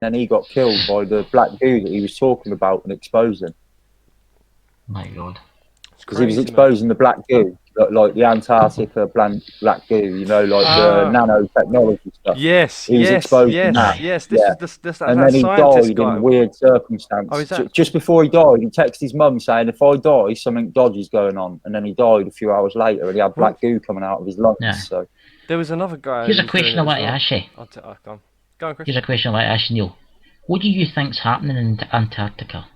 then he got killed by the black goo that he was talking about and exposing. My God. Because he was exposing the black goo, like the Antarctica black goo, you know, like the nanotechnology stuff. Yes, he was yes, exposing that. yes. Yeah. And then he scientist died guy. in weird circumstances. Just before he died, he texted his mum saying, "If I die, something dodgy's going on." And then he died a few hours later, and he had black goo coming out of his lungs. Yeah. So there was another guy. Here's a question I want to ask you. Go on, Chris. Here's a question I want to ask Neil. What do you think's happening in Antarctica?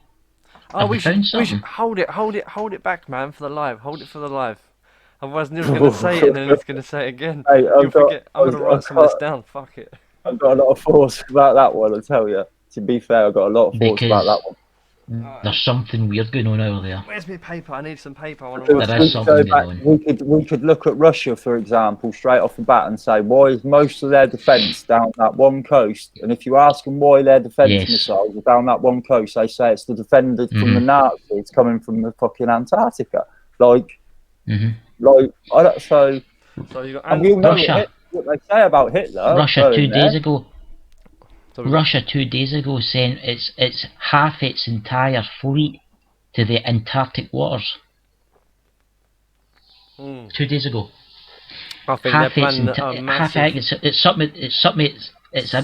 Oh, we should hold it back, man, for the live. Hold it for the live. Otherwise, Neil's going to say it and then he's going to say it again. Hey, You'll forget. I'm going to write some of this down. Fuck it. I've got a lot of thoughts about that one, I'll tell you. To be fair, I've got a lot of thoughts about that one. There's something weird going on over there. Where's my paper? I need some paper. I want to there is something going on. We could look at Russia, for example, straight off the bat and say, why is most of their defence down that one coast? And if you ask them why their defence missiles are down that one coast, they say it's the defender from the Nazis coming from the fucking Antarctica. Like, like I don't, so you got we all know what they say about Hitler. Russia 2 days ago. Russia 2 days ago saying it's half its entire fleet to the Antarctic waters. 2 days ago. I think they're planning it's a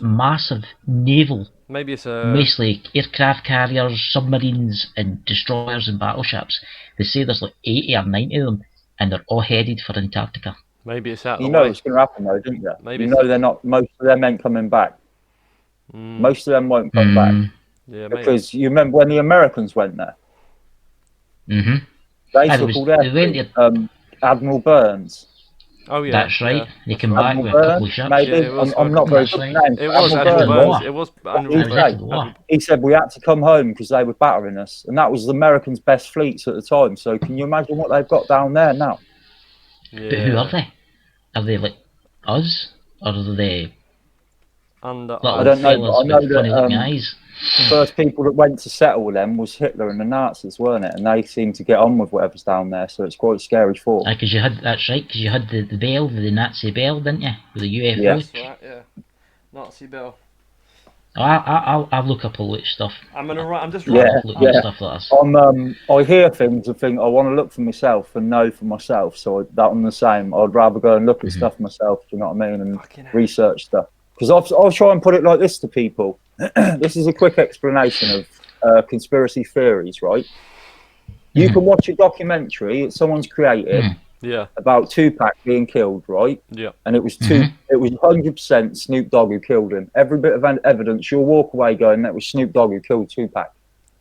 massive naval. Maybe it's a mostly aircraft carriers, submarines, and destroyers and battleships. They say there's like 80 or 90 of them, and they're all headed for Antarctica. Maybe it's out. You know what's going to happen though, don't you? Maybe you know they're not. Most of them ain't coming back. Most of them won't come back. Yeah, because you remember when the Americans went there. They took all their Admiral Burns. Oh yeah, that's right. Yeah. They came back with a couple of ships. Maybe I'm not very good names. It was Admiral Burns. It was Admiral Burns. He said we had to come home because they were battering us, and that was the Americans' best fleets at the time. So can you imagine what they've got down there now? Yeah. But who are they? Are they like us, or are they? I don't know. But I know that first people that went to settle them was Hitler and the Nazis, weren't it? And they seem to get on with whatever's down there, so it's quite a scary thought. Because you had you had the Bell, the Nazi Bell, didn't you, with the UFO? Yeah, that's right, yeah. Nazi Bell. I'll look up all this stuff. I'm just writing stuff like that. I hear things and think I want to look for myself and know for myself. So that I'm the same. I'd rather go and look at stuff myself. Do you know what I mean? And research stuff. Because I'll try and put it like this to people. This is a quick explanation of conspiracy theories, right? You can watch a documentary that someone's created about Tupac being killed, right? Yeah. And it was it was 100% Snoop Dogg who killed him. Every bit of evidence, you'll walk away going, that was Snoop Dogg who killed Tupac.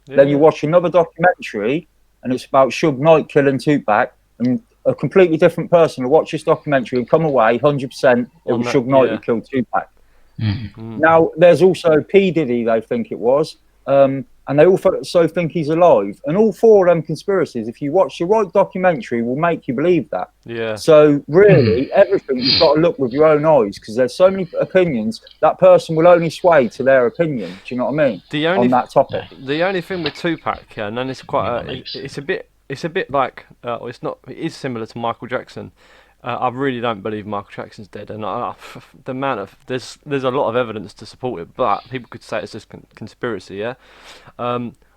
Yeah. Then you watch another documentary and it's about Suge Knight killing Tupac, and a completely different person will watch this documentary and come away 100% it was Suge Knight who killed Tupac. Now, there's also P. Diddy, they think it was, and they also think he's alive. And all four of them conspiracies, if you watch the right documentary, will make you believe that. Yeah. So, really, everything you've got to look with your own eyes, because there's so many opinions, that person will only sway to their opinion. Do you know what I mean? On that topic. The only thing with Tupac, and then it's quite it's a bit like, it is similar to Michael Jackson. I really don't believe Michael Jackson's dead, and the amount of there's a lot of evidence to support it, but people could say it's just conspiracy, yeah.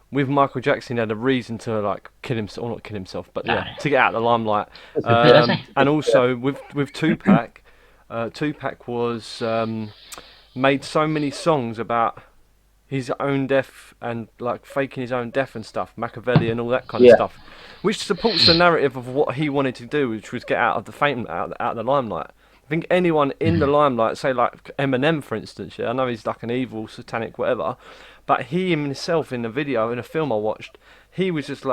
With Michael Jackson, he had a reason to kill himself, or not kill himself, but to get out of the limelight. And also with Tupac, Tupac was made so many songs about his own death and faking his own death and stuff, Machiavelli and all that kind of stuff, which supports the narrative of what he wanted to do, which was get out of the fame, out of the limelight. I think anyone in the limelight, say like Eminem, for instance, I know he's like an evil, satanic, whatever, but he himself in the video, in a film I watched, he was just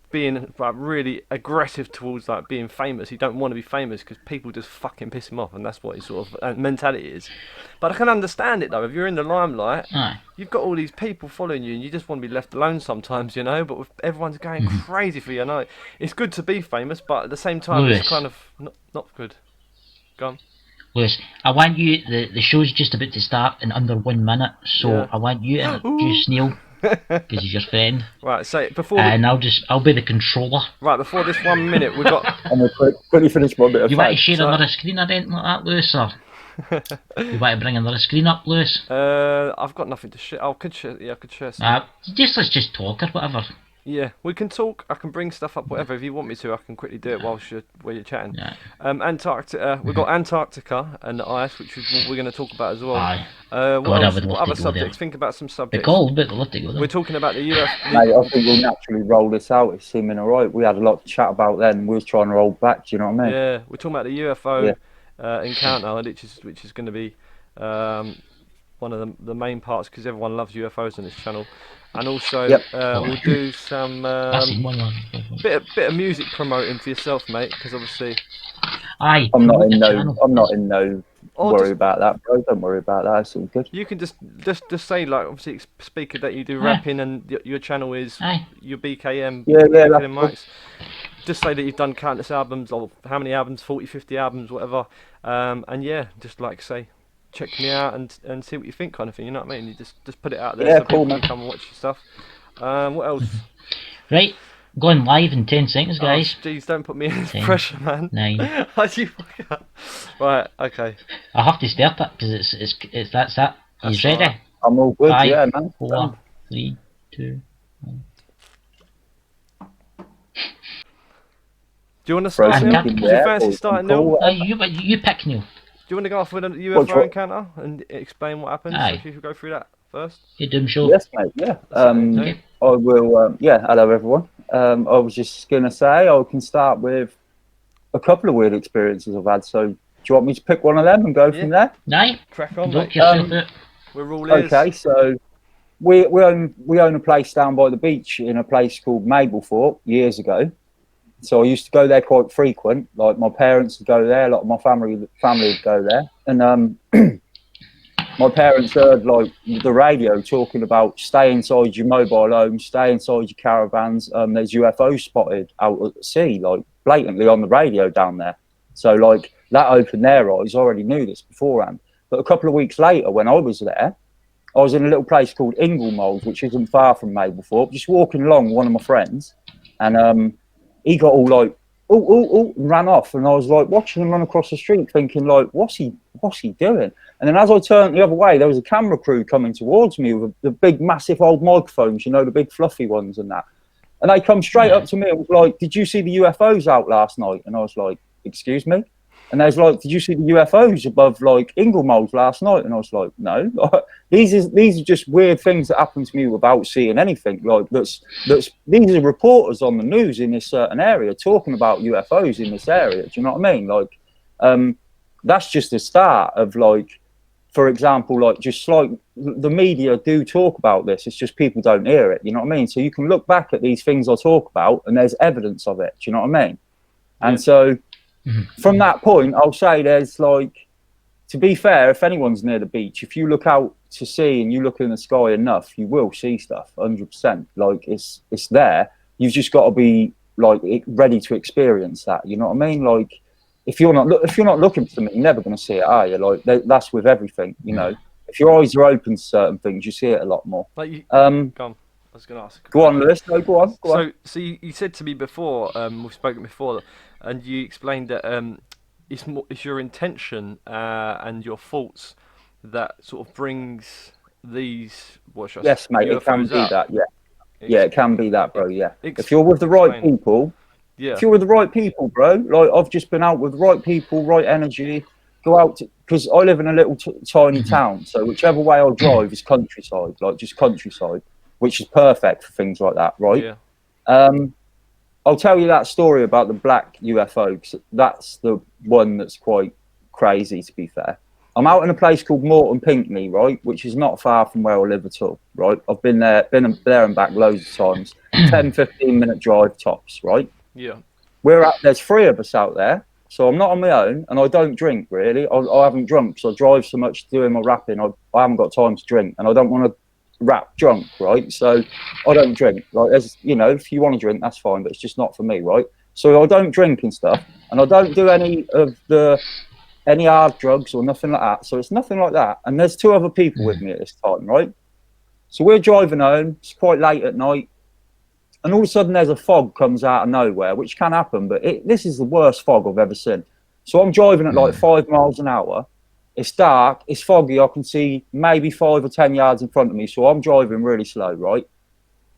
being really aggressive towards being famous. He don't want to be famous because people just fucking piss him off, and that's what his sort of mentality is. But I can understand it though. If you're in the limelight, you've got all these people following you, and you just want to be left alone sometimes, But everyone's going crazy for you, It's good to be famous, but at the same time, it's kind of not good. Go on. Lewis, I want you. The show's just about to start in under 1 minute, so I want you to introduce Neil. Because he's your friend. Right, so before and I'll be the controller. Right, before this 1 minute, we've got. I'm gonna quickly finish one bit of. You want to share another screen or anything like that, Lewis? Or? You want to bring another screen up, Lewis? I've got nothing to share. I could share. Yeah, I could share some. Let's just talk or whatever. Yeah, we can talk. I can bring stuff up, whatever. If you want me to, I can quickly do it while you're chatting. Yeah. Antarctica. We've got Antarctica and the ice, which is what we're going to talk about as well. Aye. What God, I else? would love What to other go subjects? there. Think about some subjects. Nicole, but we'll love to go there. We're talking about the UFO. Mate, I think we'll naturally roll this out. It's seeming alright. We had a lot to chat about then. We was trying to roll back. Do you know what I mean? Yeah, we're talking about the UFO encounter, which is going to be one of the main parts because everyone loves UFOs on this channel, and also we'll do some bit of music promoting for yourself, mate, because obviously. Aye. I'm not in no worry about that, bro. Don't worry about that. It's all good. You can just say like obviously speaker that you do rapping and your channel is your BKM. BKM mics. Just say that you've done countless albums or how many albums, 40, 50 albums, whatever. And yeah, just like say, check me out and see what you think, kind of thing. You know what I mean? You just put it out there so people can come and watch your stuff. What else? Right. Going live in 10 seconds, guys. Oh, jeez, don't put me in 10, pressure, man. 9. How'd you fuck up? Right, okay. I have to start it because it's that's that. He's ready. Right. I'm all good, 5, yeah, man. 4, 3, 2, 1. Do you want to start, Neil? Do you fancy starting, Neil? You pick, Neil. Do you want to go off with a UFO encounter and explain what happened? So if you should go through that first. You doom show. Yes, mate. Yeah. Okay. I will. Yeah. Hello, everyone. I was just gonna say I can start with a couple of weird experiences I've had. So, do you want me to pick one of them and go from there? Aye. Crack on, mate. We're all ears. Okay. So, we own a place down by the beach in a place called Mablethorpe years ago. So I used to go there quite frequent. Like my parents would go there, a lot of my family would go there, and my parents heard like the radio talking about stay inside your mobile homes, stay inside your caravans. There's UFOs spotted out at sea, like blatantly on the radio down there. So like that opened their eyes. I already knew this beforehand. But a couple of weeks later, when I was there, I was in a little place called Inglemold, which isn't far from Mablethorpe. Just walking along with one of my friends, and he got all like, and ran off. And I was like watching him run across the street thinking like, what's he doing? And then as I turned the other way, there was a camera crew coming towards me with the big, massive old microphones, you know, the big fluffy ones and that. And they come straight up to me and was like, did you see the UFOs out last night? And I was like, excuse me? And they was like, did you see the UFOs above like Inglemold last night? And I was like, no. These are just weird things that happen to me without seeing anything. Like these are reporters on the news in this certain area talking about UFOs in this area. Do you know what I mean? Like, that's just the start of like, for example, like just like the media do talk about this. It's just people don't hear it. You know what I mean? So you can look back at these things I talk about, and there's evidence of it. Do you know what I mean? And so. From that point, I'll say there's like, to be fair, if anyone's near the beach, if you look out to sea and you look in the sky enough, you will see stuff 100%. Like it's there. You've just got to be like ready to experience that. You know what I mean? Like if you're not looking for something, you're never going to see it, are you? Like that's with everything. You know, if your eyes are open to certain things, you see it a lot more. Like you, go on. I was going to ask. Go on, Lewis. No, go on. So you said to me before, we've spoken before, and you explained that it's your intention and your thoughts that sort of brings these. Yes, mate. It can be that. Yeah, it can be that, bro. Yeah. If you're with the right people. Yeah. If you're with the right people, bro. Like I've just been out with the right people, right energy. Go out because I live in a little tiny town, so whichever way I drive is countryside, like just countryside, which is perfect for things like that, right? Yeah. I'll tell you that story about the black UFO because that's the one that's quite crazy, to be fair. I'm out in a place called Morton Pinckney, right, which is not far from where I live at all, right? I've been there and back loads of times. 10, 15-minute drive tops, right? Yeah. There's 3 of us out there, so I'm not on my own, and I don't drink, really. I haven't drunk because I drive so much doing my rapping. I haven't got time to drink, and I don't want to rap drunk, right? So I don't drink. Like, there's, you know, if you want to drink, that's fine, but it's just not for me, right? So I don't drink and stuff, and I don't do any hard drugs or nothing like that. So it's nothing like that. And there's 2 other people with me at this time, right? So we're driving home. It's quite late at night, and all of a sudden there's a fog comes out of nowhere, which can happen, but this is the worst fog I've ever seen. So I'm driving at like 5 miles an hour. It's dark, it's foggy, I can see maybe 5 or 10 yards in front of me, so I'm driving really slow, right?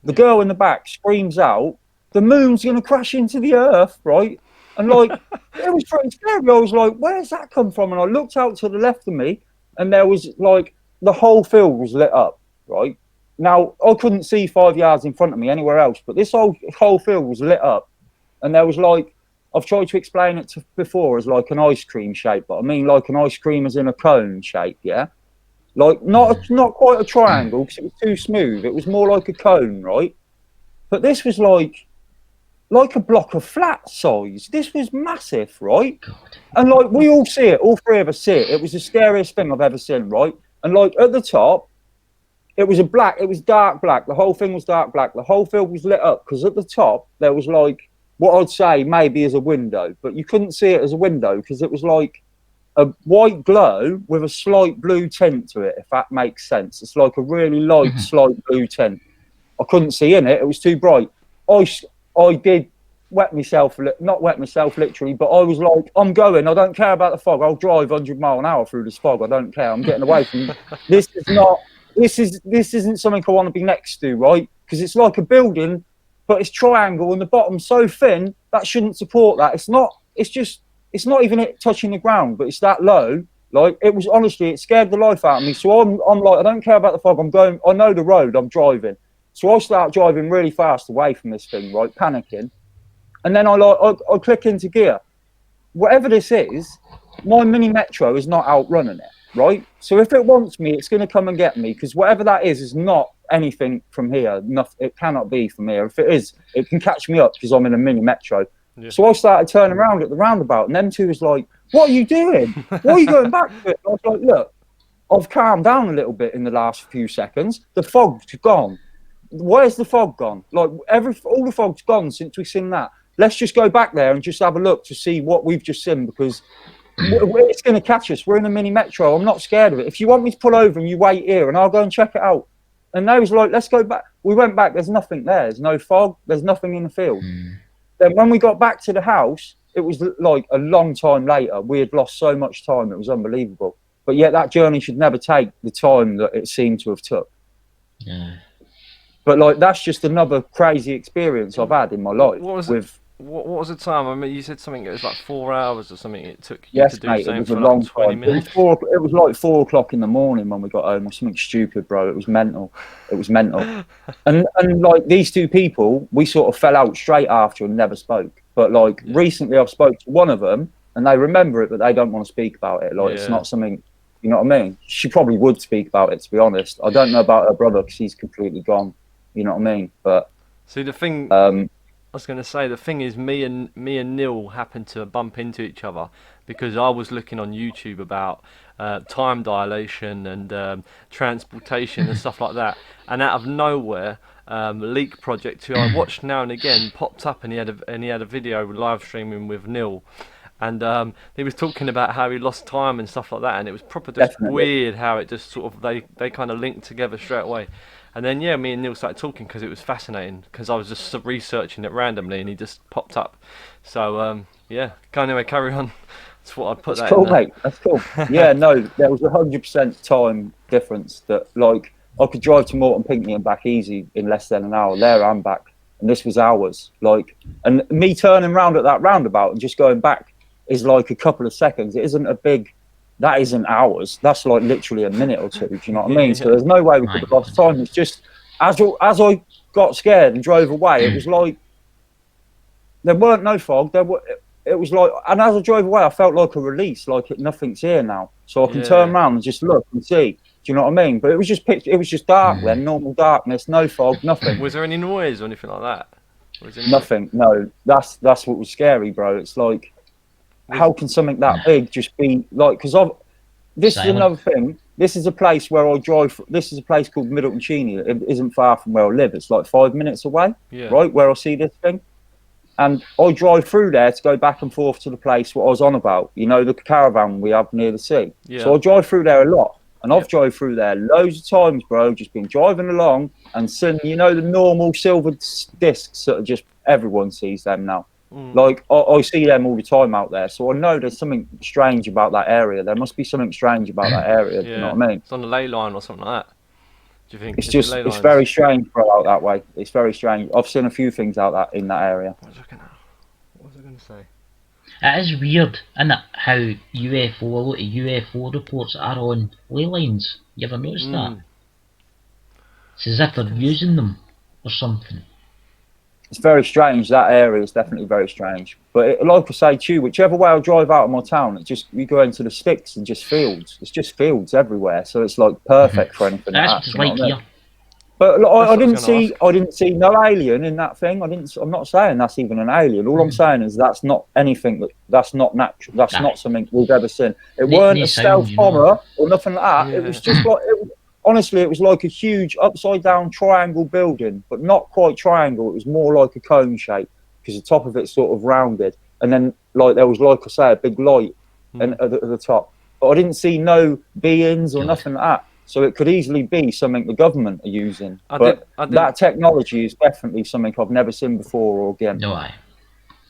The girl in the back screams out, the moon's going to crash into the earth, right? And like, it was pretty scary. I was like, where's that come from? And I looked out to the left of me, and there was like, the whole field was lit up, right? Now, I couldn't see 5 yards in front of me anywhere else, but this whole field was lit up. And there was like, I've tried to explain it before as like an ice cream shape, but I mean like an ice cream as in a cone shape, yeah? Like, not quite a triangle, because it was too smooth. It was more like a cone, right? But this was like a block of flat size. This was massive, right? God. And like, we all see it, all three of us see it. It was the scariest thing I've ever seen, right? And like, at the top, it was dark black. The whole thing was dark black. The whole field was lit up, because at the top, there was like, what I'd say maybe is a window, but you couldn't see it as a window, because it was like a white glow with a slight blue tint to it, if that makes sense. It's like a really light, slight blue tint. I couldn't see in it. It was too bright. I did wet myself, not wet myself literally, but I was like, I'm going. I don't care about the fog. I'll drive 100 mile an hour through this fog. I don't care. I'm getting away from this. This isn't something I want to be next to, right? Because it's like a building, but it's triangle and the bottom's so thin that shouldn't support that. It's not even it touching the ground, but it's that low. Like, it was, honestly, it scared the life out of me. So I'm like, I don't care about the fog. I'm going, I know the road, I'm driving. So I start driving really fast away from this thing, right, panicking. And then I click into gear. Whatever this is, my mini Metro is not outrunning it, right? So if it wants me, it's going to come and get me, because whatever that is not anything from here. It cannot be from here. If it is, it can catch me up because I'm in a mini Metro. Yeah. So I started turning around at the roundabout, and them two was like, what are you doing? Why are you going back to it? And I was like, look, I've calmed down a little bit in the last few seconds. The fog's gone. Where's the fog gone? Like, all the fog's gone since we've seen that. Let's just go back there and just have a look to see what we've just seen, because it's going to catch us. We're in a mini Metro. I'm not scared of it. If you want me to pull over and you wait here, and I'll go and check it out. And they was like, let's go back. We went back. There's nothing there. There's no fog. There's nothing in the field. Then when we got back to the house, it was like a long time later. We had lost so much time. It was unbelievable. But yet that journey should never take the time that it seemed to have took. Yeah. But like, that's just another crazy experience I've had in my life. What was the time? I mean, you said something. It was like 4 hours or something. It took you to do mate, the same it was for a like long 20 time. minutes. It was like 4 o'clock in the morning when we got home, or something stupid, bro. It was mental. It was mental. and like, these two people, we sort of fell out straight after and never spoke. But like, recently I've spoke to one of them, and they remember it, but they don't want to speak about it. Like, it's not something, you know what I mean? She probably would speak about it, to be honest. I don't know about her brother, because he's completely gone. You know what I mean? But see, the thing I was going to say, the thing is, me and Neil happened to bump into each other because I was looking on YouTube about time dilation and transportation and stuff like that, and out of nowhere, Leak Project, who I watched now and again, popped up, and he had a video live streaming with Neil. And he was talking about how he lost time and stuff like that, and it was proper just weird how it just sort of they kind of linked together straight away. And then me and Neil started talking because it was fascinating, because I was just researching it randomly and he just popped up. So anyway, carry on. That's what I'd put that cool, in there. Mate. That's cool. Yeah, no, there was 100% time difference. That, like, I could drive to Morton Pinckney and back easy in less than an hour there and back, and this was hours. Like, and me turning around at that roundabout and just going back is like a couple of seconds. It isn't a big. That isn't hours. That's like literally a minute or two. Do you know what I mean? So there's no way we could have lost time. It's just, as I got scared and drove away, it was like there weren't no fog. It was like, and as I drove away, I felt like a release, like nothing's here now, so I can turn around and just look and see. Do you know what I mean? But it was just pitch. It was just dark then, normal darkness, no fog, nothing. Was there any noise or anything like that? Nothing. No, that's what was scary, bro. It's like, how can something that big just be like? Because this is another thing. This is a place where I drive. This is a place called Middleton Cheney. It isn't far from where I live. It's like 5 minutes away, right, where I see this thing. And I drive through there to go back and forth to the place what I was on about. You know, the caravan we have near the sea. Yeah. So I drive through there a lot. And I've drove through there loads of times, bro. Just been driving along and seeing, you know, the normal silver discs that are just, everyone sees them now. Like I see them all the time out there, so I know there's something strange about that area. There must be something strange about that area. Do you know what I mean? It's on the ley line or something like that. Do you think? It's just it's very strange bro, out that way. It's very strange. I've seen a few things out that in that area. What was I going to say? It is weird, isn't it, how UFO reports are on ley lines. You ever noticed that? It's as if they're using them or something. It's very strange. That area is definitely very strange. But like I say to you, whichever way I drive out of my town, it just you go into the sticks and just fields. It's just fields everywhere, so it's like perfect for anything. That's just like here. But I didn't see no alien in that thing. I'm not saying that's even an alien. All I'm saying is that's not anything. That's not natural. That's not something we've ever seen. It weren't a stealth bomber or nothing like that. It was just like. Honestly, it was like a huge upside-down triangle building, but not quite triangle. It was more like a cone shape because the top of it sort of rounded, and then like there was, like I say, a big light at the top. But I didn't see no beings or nothing like that. So it could easily be something the government are using. That technology is definitely something I've never seen before or again. No, I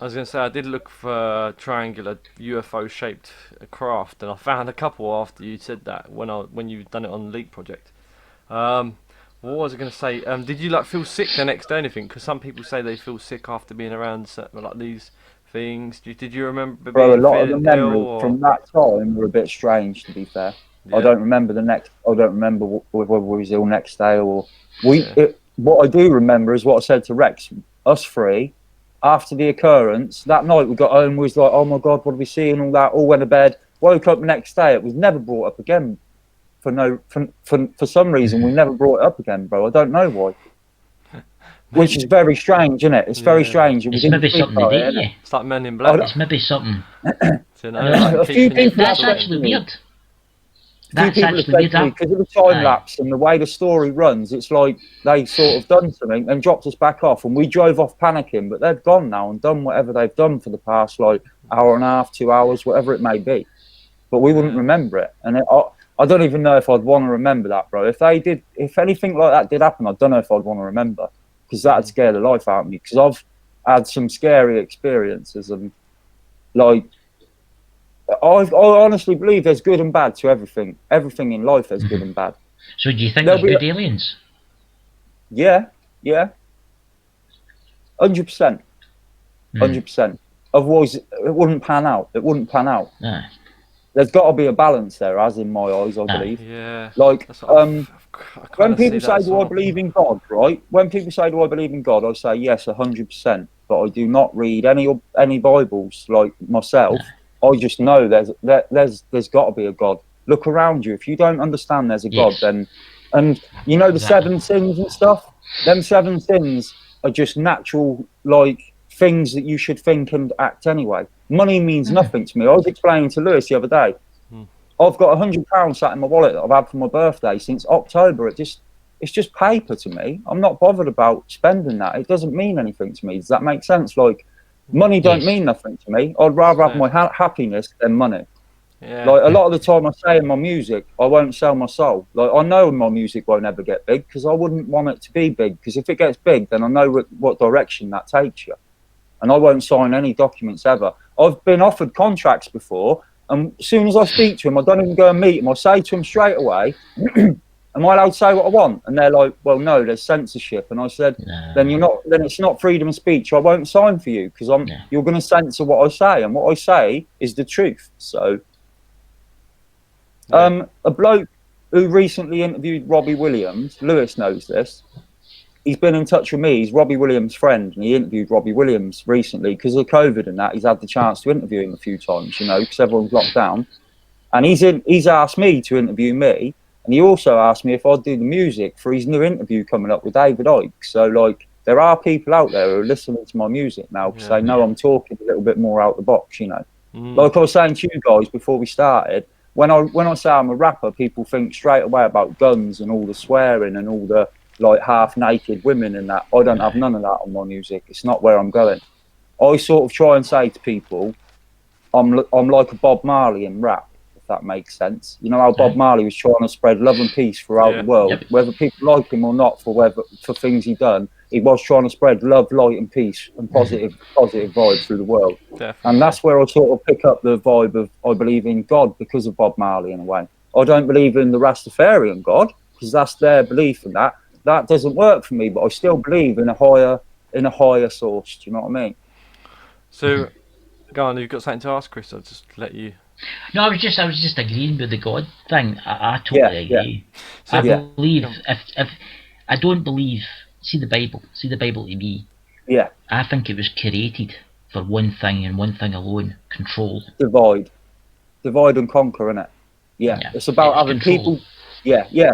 was going to say, I did look for triangular UFO-shaped craft, and I found a couple after you said that when you've done it on the Leak project. What was I going to say? Did you feel sick the next day or anything? Because some people say they feel sick after being around these things. Did you remember being a lot of the memories from that time were a bit strange, to be fair. Yeah. I don't remember whether we was ill next day or what I do remember is what I said to Rex. Us three, after the occurrence that night, we got home. We was like, "Oh my God, what are we seeing?" All that. All went to bed. Woke up the next day. It was never brought up again. For some reason, we never brought it up again, bro. I don't know why. Which is very strange, isn't it? It's very strange. It's maybe something to do, yeah. It's like Men in Black. It's maybe something. A few people. That's actually weird. That's actually weird. Because of the time lapse and the way the story runs, it's like they sort of done something and dropped us back off, and we drove off panicking. But they've gone now and done whatever they've done for the past hour and a half, 2 hours, whatever it may be. But we wouldn't remember it, and I don't even know if I'd want to remember that, bro. If anything like that did happen, I don't know if I'd want to remember, because that'd scare the life out of me. Because I've had some scary experiences, and I honestly believe there's good and bad to everything. Everything in life there's good and bad. So do you think there's good aliens? Yeah, 100%, 100%. Otherwise, it wouldn't pan out. Nah. There's got to be a balance there, as in my eyes, I believe. Yeah. When people say, "Do I believe in God?" Right? When people say, "Do I believe in God?" I say, "Yes, 100%." But I do not read any Bibles like myself. I just know there's got to be a God. Look around you. If you don't understand there's a God, then, and you know the 7 sins and stuff. Them 7 sins are just natural things that you should think and act anyway. Money means nothing to me. I was explaining to Lewis the other day. I've got £100 sat in my wallet that I've had for my birthday since October. It's just paper to me. I'm not bothered about spending that. It doesn't mean anything to me. Does that make sense? Money don't mean nothing to me. I'd rather have my happiness than money. Yeah. A lot of the time I say in my music, I won't sell my soul. I know my music won't ever get big because I wouldn't want it to be big. Because if it gets big, then I know what direction that takes you. And I won't sign any documents ever. I've been offered contracts before, and as soon as I speak to them, I don't even go and meet them. I say to them straight away, "Am I allowed to say what I want?" And they're like, "Well, no, there's censorship." And I said, "Then you're not. Then it's not freedom of speech. I won't sign for you because you're going to censor what I say, and what I say is the truth." So, a bloke who recently interviewed Robbie Williams, Lewis knows this. He's been in touch with me. He's Robbie Williams' friend, and he interviewed Robbie Williams recently because of COVID and that. He's had the chance to interview him a few times, because everyone's locked down. And he's asked me to interview me, and he also asked me if I'd do the music for his new interview coming up with David Icke. So, there are people out there who are listening to my music now because they know I'm talking a little bit more out the box, Like I was saying to you guys before we started, when I say I'm a rapper, people think straight away about guns and all the swearing and all the half-naked women and that. I don't have none of that on my music. It's not where I'm going. I sort of try and say to people, I'm like a Bob Marley in rap, if that makes sense. You know how Bob Marley was trying to spread love and peace throughout the world, whether people like him or not for things he done. he was trying to spread love, light, and peace and positive vibes through the world. Definitely. And that's where I sort of pick up the vibe of I believe in God because of Bob Marley in a way. I don't believe in the Rastafarian God because that's their belief in that. That doesn't work for me, but I still believe in a higher source. Do you know what I mean? So, go on. You've got something to ask, Chris? I'll just let you. No, I was just agreeing with the God thing. I totally agree. So, I believe if I don't believe, see the Bible to me. Yeah. I think it was created for one thing and one thing alone: control. Divide and conquer, innit? Yeah. It's about having control. people. Yeah.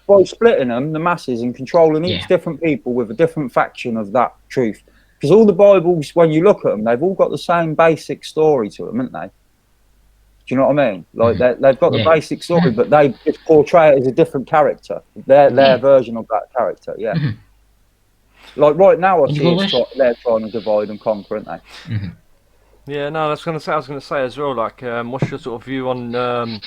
By splitting them, the masses, and controlling each different people with a different faction of that truth. Because all the Bibles, when you look at them, they've all got the same basic story to them, haven't they? Do you know what I mean? Like they've got the basic story, but they just portray it as a different character. Their version of that character. Yeah. Like right now, I see they're trying to divide and conquer, aren't they? Yeah, no, I was going to say as well. Like, what's your sort of view on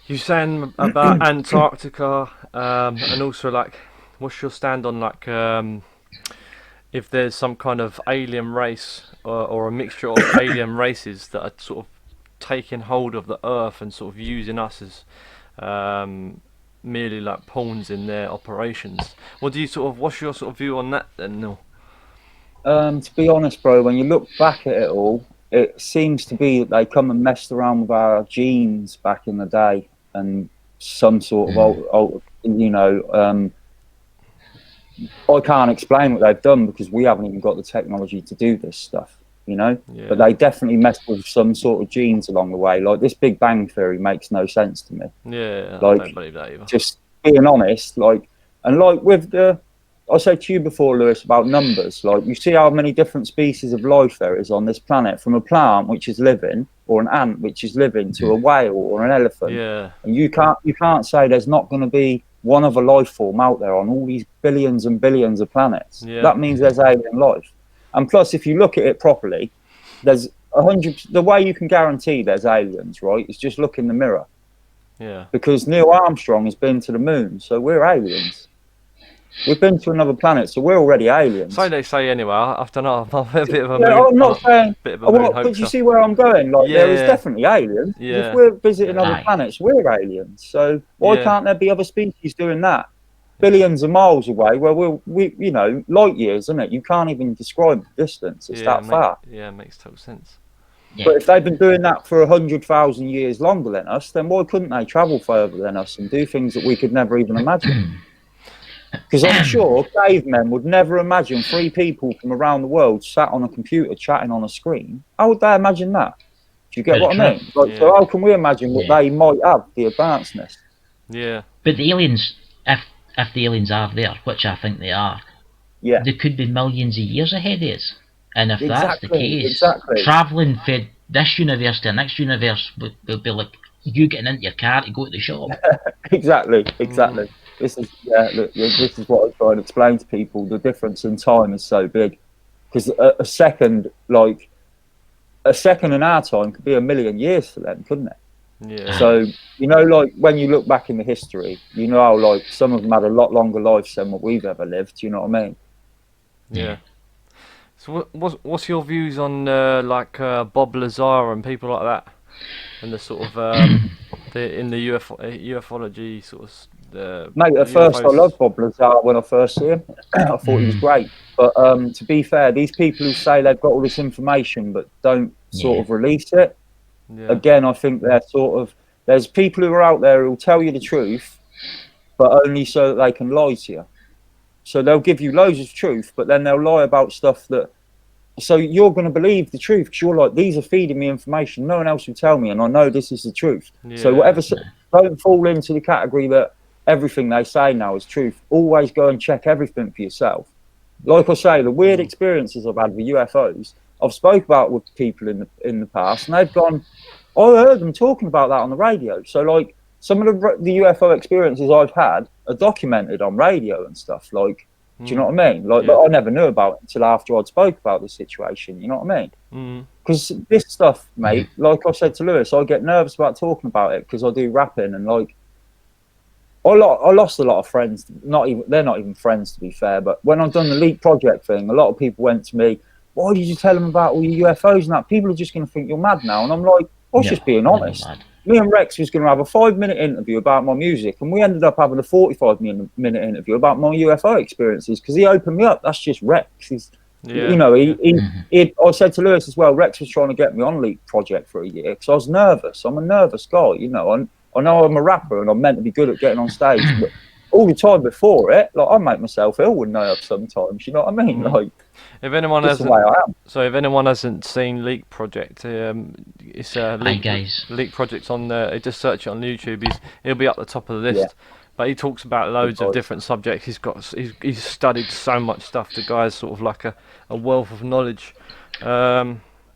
you saying about Antarctica, and also like, what's your stand on like if there's some kind of alien race or a mixture of alien races that are sort of taking hold of the Earth and sort of using us as merely like pawns in their operations? What's your sort of view on that then, Neil? To be honest, bro, when you look back at it all, it seems to be that they come and messed around with our genes back in the day, and some sort of I can't explain what they've done because we haven't even got the technology to do this stuff, but they definitely messed with some sort of genes along the way. Like this Big Bang Theory makes no sense to me. I don't believe that either. Just being honest, with I said to you before, Lewis, about numbers. Like you see how many different species of life there is on this planet, from a plant which is living, or an ant which is living, to a whale or an elephant. Yeah. And you can't say there's not going to be one other life form out there on all these billions and billions of planets. Yeah. That means there's alien life. And plus, if you look at it properly, there's 100. The way you can guarantee there's aliens, right, is just look in the mirror. Yeah. Because Neil Armstrong has been to the moon, so we're aliens. We've been to another planet, so we're already aliens. So they say anyway. I don't know. I'm a bit of a moon. I'm not saying. Bit of a moon But you see where I'm going? Like there is definitely aliens. Yeah. If we're visiting other planets, we're aliens. So why can't there be other species doing that? Billions of miles away, where we light years, isn't it? You can't even describe the distance. It's that far. Yeah, it makes total sense. Yeah. But if they've been doing that for 100,000 years longer than us, then why couldn't they travel further than us and do things that we could never even imagine? Because I'm sure cavemen would never imagine 3 people from around the world sat on a computer chatting on a screen. How would they imagine that? Do you get what I mean? So how can we imagine what they might have, the advancedness? Yeah. But the aliens, if the aliens are there, which I think they are, they could be millions of years ahead of us. And if that's the case, travelling from this universe to the next universe would be like you getting into your car to go to the shop. Exactly. This is this is what I try and explain to people. The difference in time is so big, because a second in our time could be a million years for them, couldn't it? Yeah. So like when you look back in the history, how like some of them had a lot longer lives than what we've ever lived. You know what I mean? Yeah. So what's your views on Bob Lazar and people like that, and the sort of in the ufology sort of. Mate, at first I loved Bob Lazar when I first saw him. I thought he was great. But to be fair, these people who say they've got all this information but don't sort of release it, again, I think they're there's people who are out there who will tell you the truth, but only so that they can lie to you. So they'll give you loads of truth, but then they'll lie about stuff so you're going to believe the truth because you're like, these are feeding me information. No one else will tell me, and I know this is the truth. Yeah. So don't fall into the category that everything they say now is truth. Always go and check everything for yourself. Like I say, the weird experiences I've had with UFOs, I've spoke about with people in the past, and they've gone, I heard them talking about that on the radio. So like some of the UFO experiences I've had are documented on radio and stuff. Like, do you know what I mean? Like I never knew about it until after I'd spoke about the situation. You know what I mean? Because this stuff, mate, like I said to Lewis, I get nervous about talking about it because I do rapping, and like I lost a lot of friends. They're not even friends, to be fair. But when I've done the Leak Project thing, a lot of people went to me, "Why did you tell them about all your UFOs and that? People are just going to think you're mad now." And I'm like, I was just being honest. Me and Rex was going to have a 5-minute interview about my music, and we ended up having a 45-minute interview about my UFO experiences because he opened me up. That's just Rex. You know, I said to Lewis as well, Rex was trying to get me on Leak Project for a year because I was nervous. I'm a nervous guy, you know. I know I'm a rapper and I'm meant to be good at getting on stage, but all the time before it, like, I make myself ill with nerves sometimes. You know what I mean? Like, if anyone hasn't seen Leak Project, it's Leak Project on just search it on YouTube. He'll be up the top of the list. Yeah. But he talks about loads of different subjects. He's studied so much stuff. The guy's sort of like a wealth of knowledge.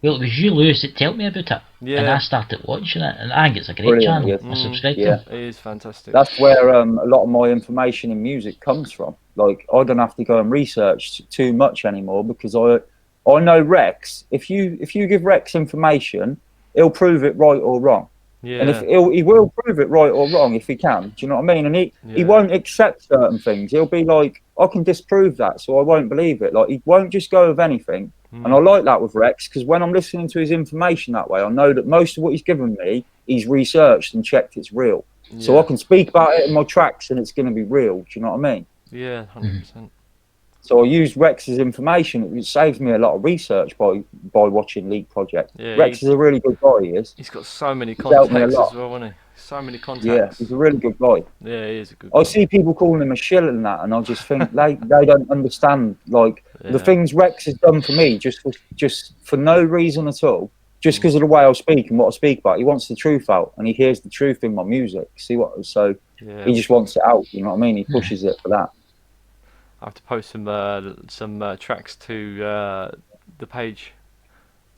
Well, it was you, Lewis, that told me about it. Yeah. And I started watching it, and I think it's a great channel. I subscribe to it. It is fantastic. That's where a lot of my information in music comes from. Like, I don't have to go and research too much anymore because I know Rex. If you give Rex information, he'll prove it right or wrong. Yeah. And he will prove it right or wrong if he can. Do you know what I mean? And he won't accept certain things. He'll be like, I can disprove that, so I won't believe it. Like, he won't just go with anything. And I like that with Rex because when I'm listening to his information that way, I know that most of what he's given me, he's researched and checked it's real. Yeah. So I can speak about it in my tracks and it's going to be real. Do you know what I mean? Yeah, 100%. So I use Rex's information. It saves me a lot of research by watching Leak Project. Yeah, Rex is a really good guy, he is. He's got so many contacts as well, hasn't he? So many contacts. Yeah, he's a really good guy. Yeah, he is a good guy. I see people calling him a shill and that, and I just think they don't understand, like, the things Rex has done for me just for no reason at all. Just because of the way I speak and what I speak about. He wants the truth out, and he hears the truth in my music. He just wants it out, you know what I mean? He pushes it for that. I have to post some tracks to the page.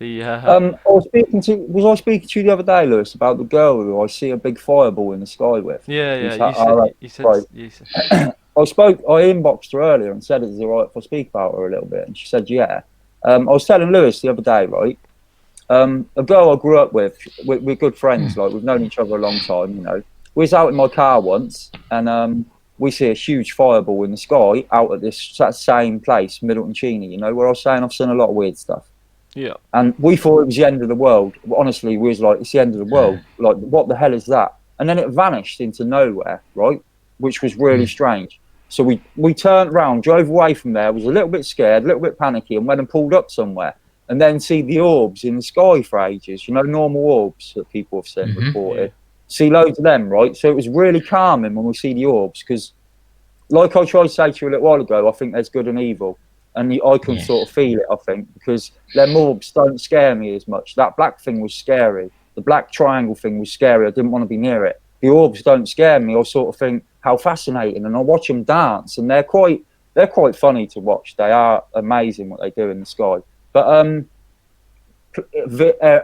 I was speaking to you the other day, Lewis, about the girl who I see a big fireball in the sky with? Yeah. You said. I inboxed her earlier and said, "Is it alright if I speak about her a little bit?" And she said, "Yeah." I was telling Lewis the other day, right? A girl I grew up with, we're good friends. Like, we've known each other a long time. You know, we was out in my car once, and we see a huge fireball in the sky out at that same place, Middleton Cheney. You know, where I was saying I've seen a lot of weird stuff. Yeah. And we thought it was the end of the world. Honestly, we was like, it's the end of the world. Like, what the hell is that? And then it vanished into nowhere, right? Which was really strange. So we turned around, drove away from there, was a little bit scared, a little bit panicky, and went and pulled up somewhere. And then see the orbs in the sky for ages, you know, normal orbs that people have seen reported. Yeah. See loads of them, right? So it was really calming when we see the orbs because, like I tried to say to you a little while ago, I think there's good and evil. And I can sort of feel it, I think, because them orbs don't scare me as much. That black thing was scary. The black triangle thing was scary. I didn't want to be near it. The orbs don't scare me. I sort of think, how fascinating. And I watch them dance, and they're quite funny to watch. They are amazing what they do in the sky. But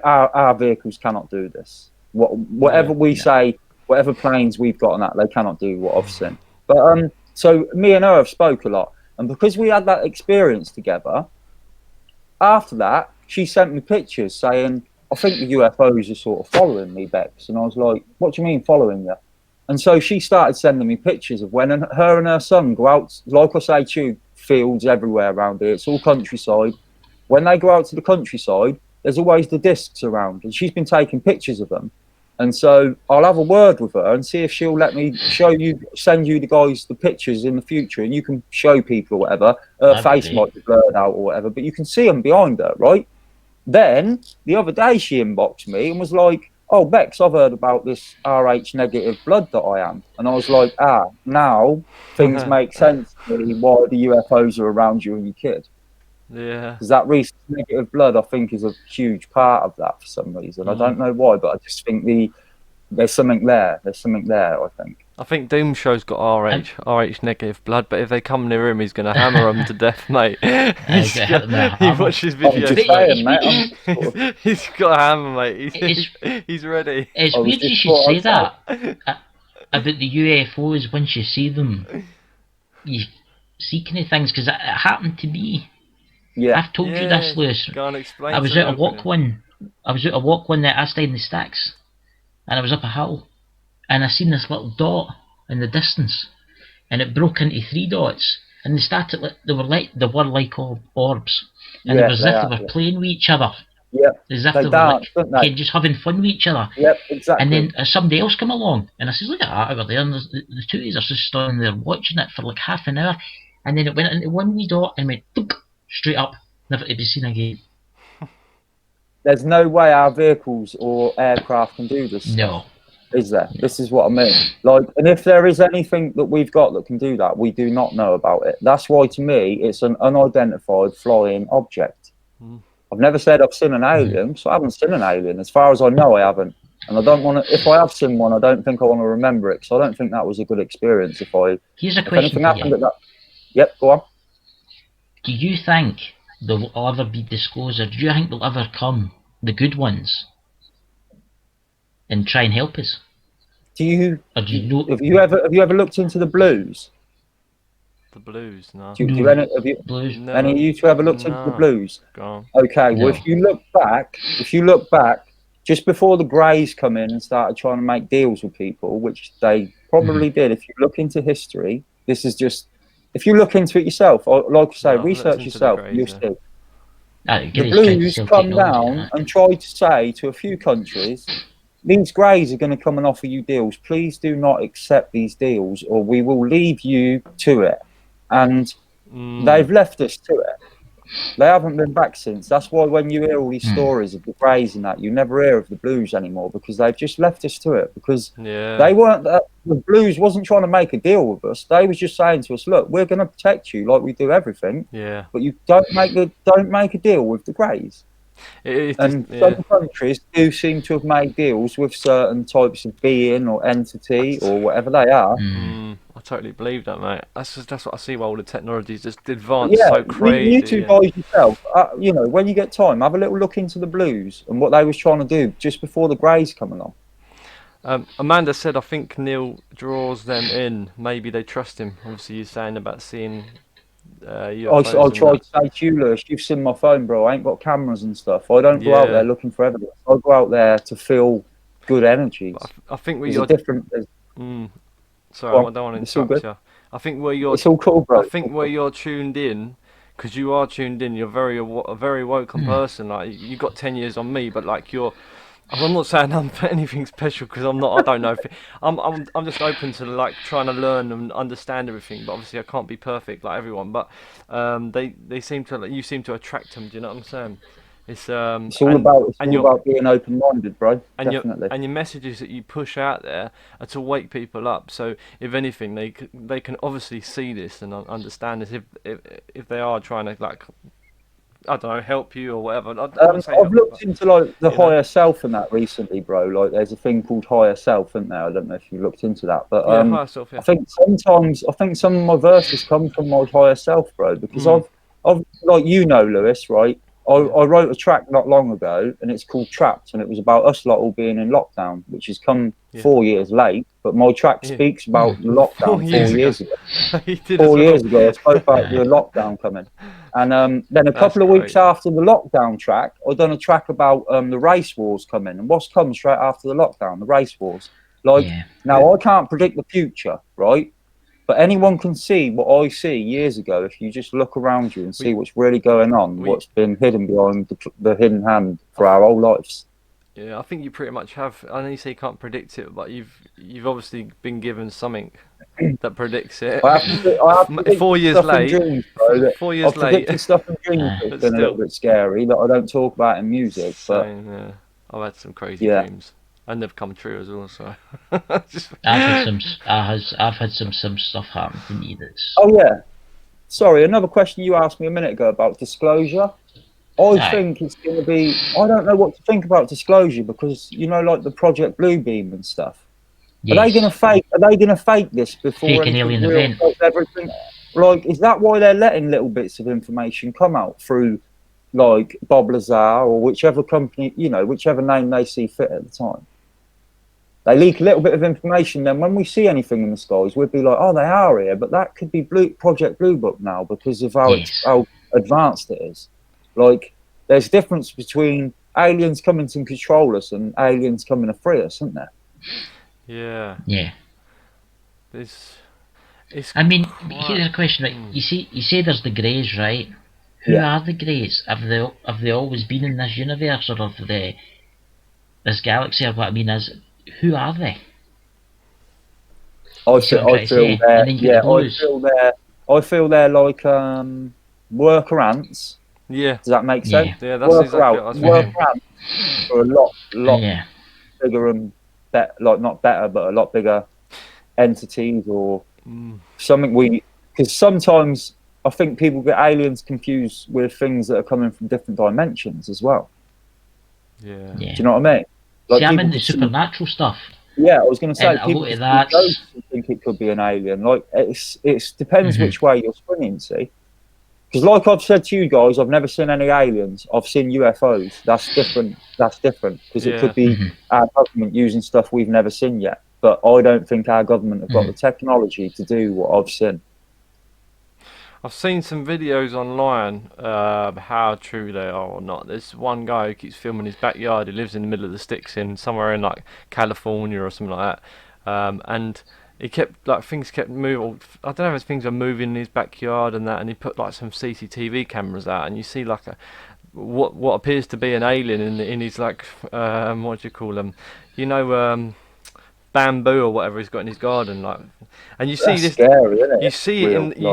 our vehicles cannot do this. Whatever we say, whatever planes we've got on that, they cannot do what I've seen. But so me and her have spoke a lot. And because we had that experience together, after that, she sent me pictures saying, I think the UFOs are sort of following me, Bex. And I was like, what do you mean following you? And so she started sending me pictures of when her and her son go out, like I say to you, fields everywhere around here. It's all countryside. When they go out to the countryside, there's always the discs around. And she's been taking pictures of them. And so I'll have a word with her and see if she'll let me send you the guys the pictures in the future, and you can show people or whatever. Her face might be blurred out or whatever, but you can see them behind her, right? Then the other day she inboxed me and was like, "Oh, Bex, I've heard about this RH negative blood that I am." And I was like, now things make sense to me why the UFOs are around you and your kid. Yeah. Because that recent negative blood, I think, is a huge part of that for some reason. I don't know why, but I just think there's something there. There's something there, I think. I think Doomshow's got RH negative blood, but if they come near him, he's going to hammer them to death, mate. You watch his videos. He's got a hammer, mate. He's ready. It's weird you should say that about the UFOs. Once you see them, you see kind of things, because it happened to me. Yeah. I've told you this, Lewis. Go on, explain. I was out a walk one night. I stayed in the sticks, and I was up a hill, and I seen this little dot in the distance, and it broke into 3 dots, and they were like orbs, and it was as if they were playing with each other. Yeah, as if they were like just having fun with each other. Yep, exactly. And then somebody else come along, and I says, look at that over there, and the two of us are just standing there watching it for like half an hour, and then it went into one wee dot and went straight up, never to be seen again. There's no way our vehicles or aircraft can do this stuff, is there? No. This is what I mean. Like, and if there is anything that we've got that can do that, we do not know about it. That's why, to me, it's an unidentified flying object. I've never said I've seen an alien, so I haven't seen an alien. As far as I know, I haven't. And I don't want to, if I have seen one, I don't think I want to remember it, because I don't think that was a good experience. Here's a question for you. Yep, go on. Do you think there will ever be disclosure? Do you think there'll ever come, the good ones, and try and help us? Have you ever looked into the blues? The blues, no. Blues? No. Any of you two ever looked into the blues? Go on. Okay, well, if you look back, just before the Greys come in and started trying to make deals with people, which they probably did, if you look into history, this is just, if you look into it yourself, or like I say, research yourself, you'll see. The blues come down and try to say to a few countries, these Greys are going to come and offer you deals. Please do not accept these deals, or we will leave you to it. And they've left us to it. They haven't been back since. That's why when you hear all these stories of the Greys and that, you never hear of the blues anymore, because they've just left us to it. Because they weren't. The blues wasn't trying to make a deal with us. They was just saying to us, "Look, we're going to protect you like we do everything. Yeah. But you don't make a deal with the Greys." Some countries do seem to have made deals with certain types of being or entity or whatever they are. I totally believe that, mate. That's what I see. Why all the technology's just advanced so crazy. You two guys yourself, when you get time, have a little look into the blues and what they was trying to do just before the Greys come along. Amanda said, I think Neil draws them in. Maybe they trust him. Obviously, you're saying about seeing. I'll try to say to you, Lewis, you've seen my phone, bro. I ain't got cameras and stuff. I don't go out there looking for evidence. I go out there to feel good energies. I think different. Sorry, I don't want to interrupt you. I think it's all cool, bro. I think where you're tuned in, because you are tuned in, you're a very woken person. Like, you got 10 years on me, but like I'm not saying I'm anything special, because I'm not. I don't know. If I'm just open to like trying to learn and understand everything. But obviously, I can't be perfect like everyone. But you seem to attract them. Do you know what I'm saying? It's all about being open-minded, bro. Definitely. And your messages that you push out there are to wake people up. So if anything, they can obviously see this and understand this. If they are trying to, like, I don't know, help you or whatever. I've looked into like the higher self and that recently, bro. Like, there's a thing called higher self, isn't there? I don't know if you looked into that, but higher self, yeah. I think some of my verses come from my higher self, bro. Because I've like, Lewis, right? I wrote a track not long ago, and it's called Trapped, and it was about us lot all being in lockdown, which has come 4 years late. But my track speaks about the lockdown 4 years ago. 4 years ago, I spoke about the lockdown coming. And then a couple of weeks after the lockdown track, I done a track about the race wars coming. And what's come straight after the lockdown? The race wars. Now, I can't predict the future, right? But anyone can see what I see years ago if you just look around you and see what's really going on, what's been hidden behind the hidden hand for our whole lives. Yeah, I think you pretty much have. I know you say you can't predict it, but you've obviously been given something that predicts it. I have 4 years late. Dreams, bro, 4 years I've predicted stuff in dreams that's been a little bit scary that I don't talk about in music. Same, yeah. I've had some crazy dreams. And they've come true as well, so. I've had some stuff happen to me that's. Oh yeah, sorry. Another question you asked me a minute ago about disclosure. I think it's going to be. I don't know what to think about disclosure, because like the Project Bluebeam and stuff. Yes. Are they going to fake this before fake an alien event? Everything. Like, is that why they're letting little bits of information come out through, like, Bob Lazar or whichever company, whichever name they see fit at the time? They leak a little bit of information, then when we see anything in the skies, we'd be like, oh, they are here, but that could be Project Blue Book now because of how advanced it is. Like, there's a difference between aliens coming to control us and aliens coming to free us, isn't there? Yeah. Yeah. I mean, here's a question, right? You say there's the Greys, right? Who are the Greys? Have they always been in this universe, or of this galaxy, or what I mean is, who are they? I feel they're like worker ants. Yeah. Does that make sense? Yeah, that's exactly what I was thinking. Worker ants are a lot bigger and not better, but a lot bigger entities or something. Because sometimes I think people get aliens confused with things that are coming from different dimensions as well. Yeah. Do you know what I mean? Like, see, I'm into supernatural stuff. Yeah, I was going to say, people think it could be an alien. Like, it depends which way you're swinging, see? Because like I've said to you guys, I've never seen any aliens. I've seen UFOs. That's different. Because it could be our government using stuff we've never seen yet. But I don't think our government have got the technology to do what I've seen. I've seen some videos online, how true they are or not. There's one guy who keeps filming his backyard. He lives in the middle of the sticks in somewhere in like California or something like that. And he kept things kept moving. I don't know if things were moving in his backyard and that. And he put like some CCTV cameras out, and you see like what appears to be an alien in his like what do you call them? You know. Bamboo or whatever he's got in his garden, like, and you see this. Scary, isn't it? You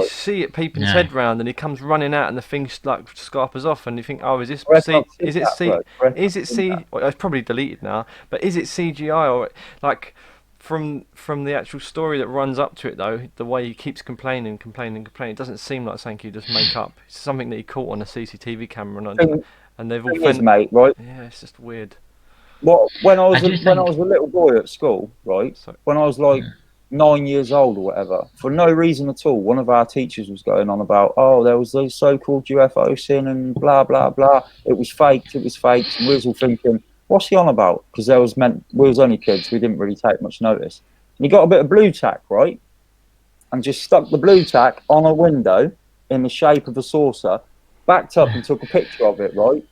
see it peeping his head round, and he comes running out, and the thing like scarpers off, and you think, oh, is it well, it's probably deleted now, but is it CGI or like from the actual story that runs up to it though? The way he keeps complaining, it doesn't seem like something you just make up. It's something that he caught on a CCTV camera, and they've all mate, right? Yeah, it's just weird. When I was a little boy at school, right? When I was like 9 years old or whatever, for no reason at all, one of our teachers was going on about, oh, there was those so-called UFO sin and blah blah blah. It was faked. And we was all thinking, what's he on about? Because we was only kids, we didn't really take much notice. And he got a bit of blue tack, right, and just stuck the blue tack on a window in the shape of a saucer, backed up and took a picture of it, right.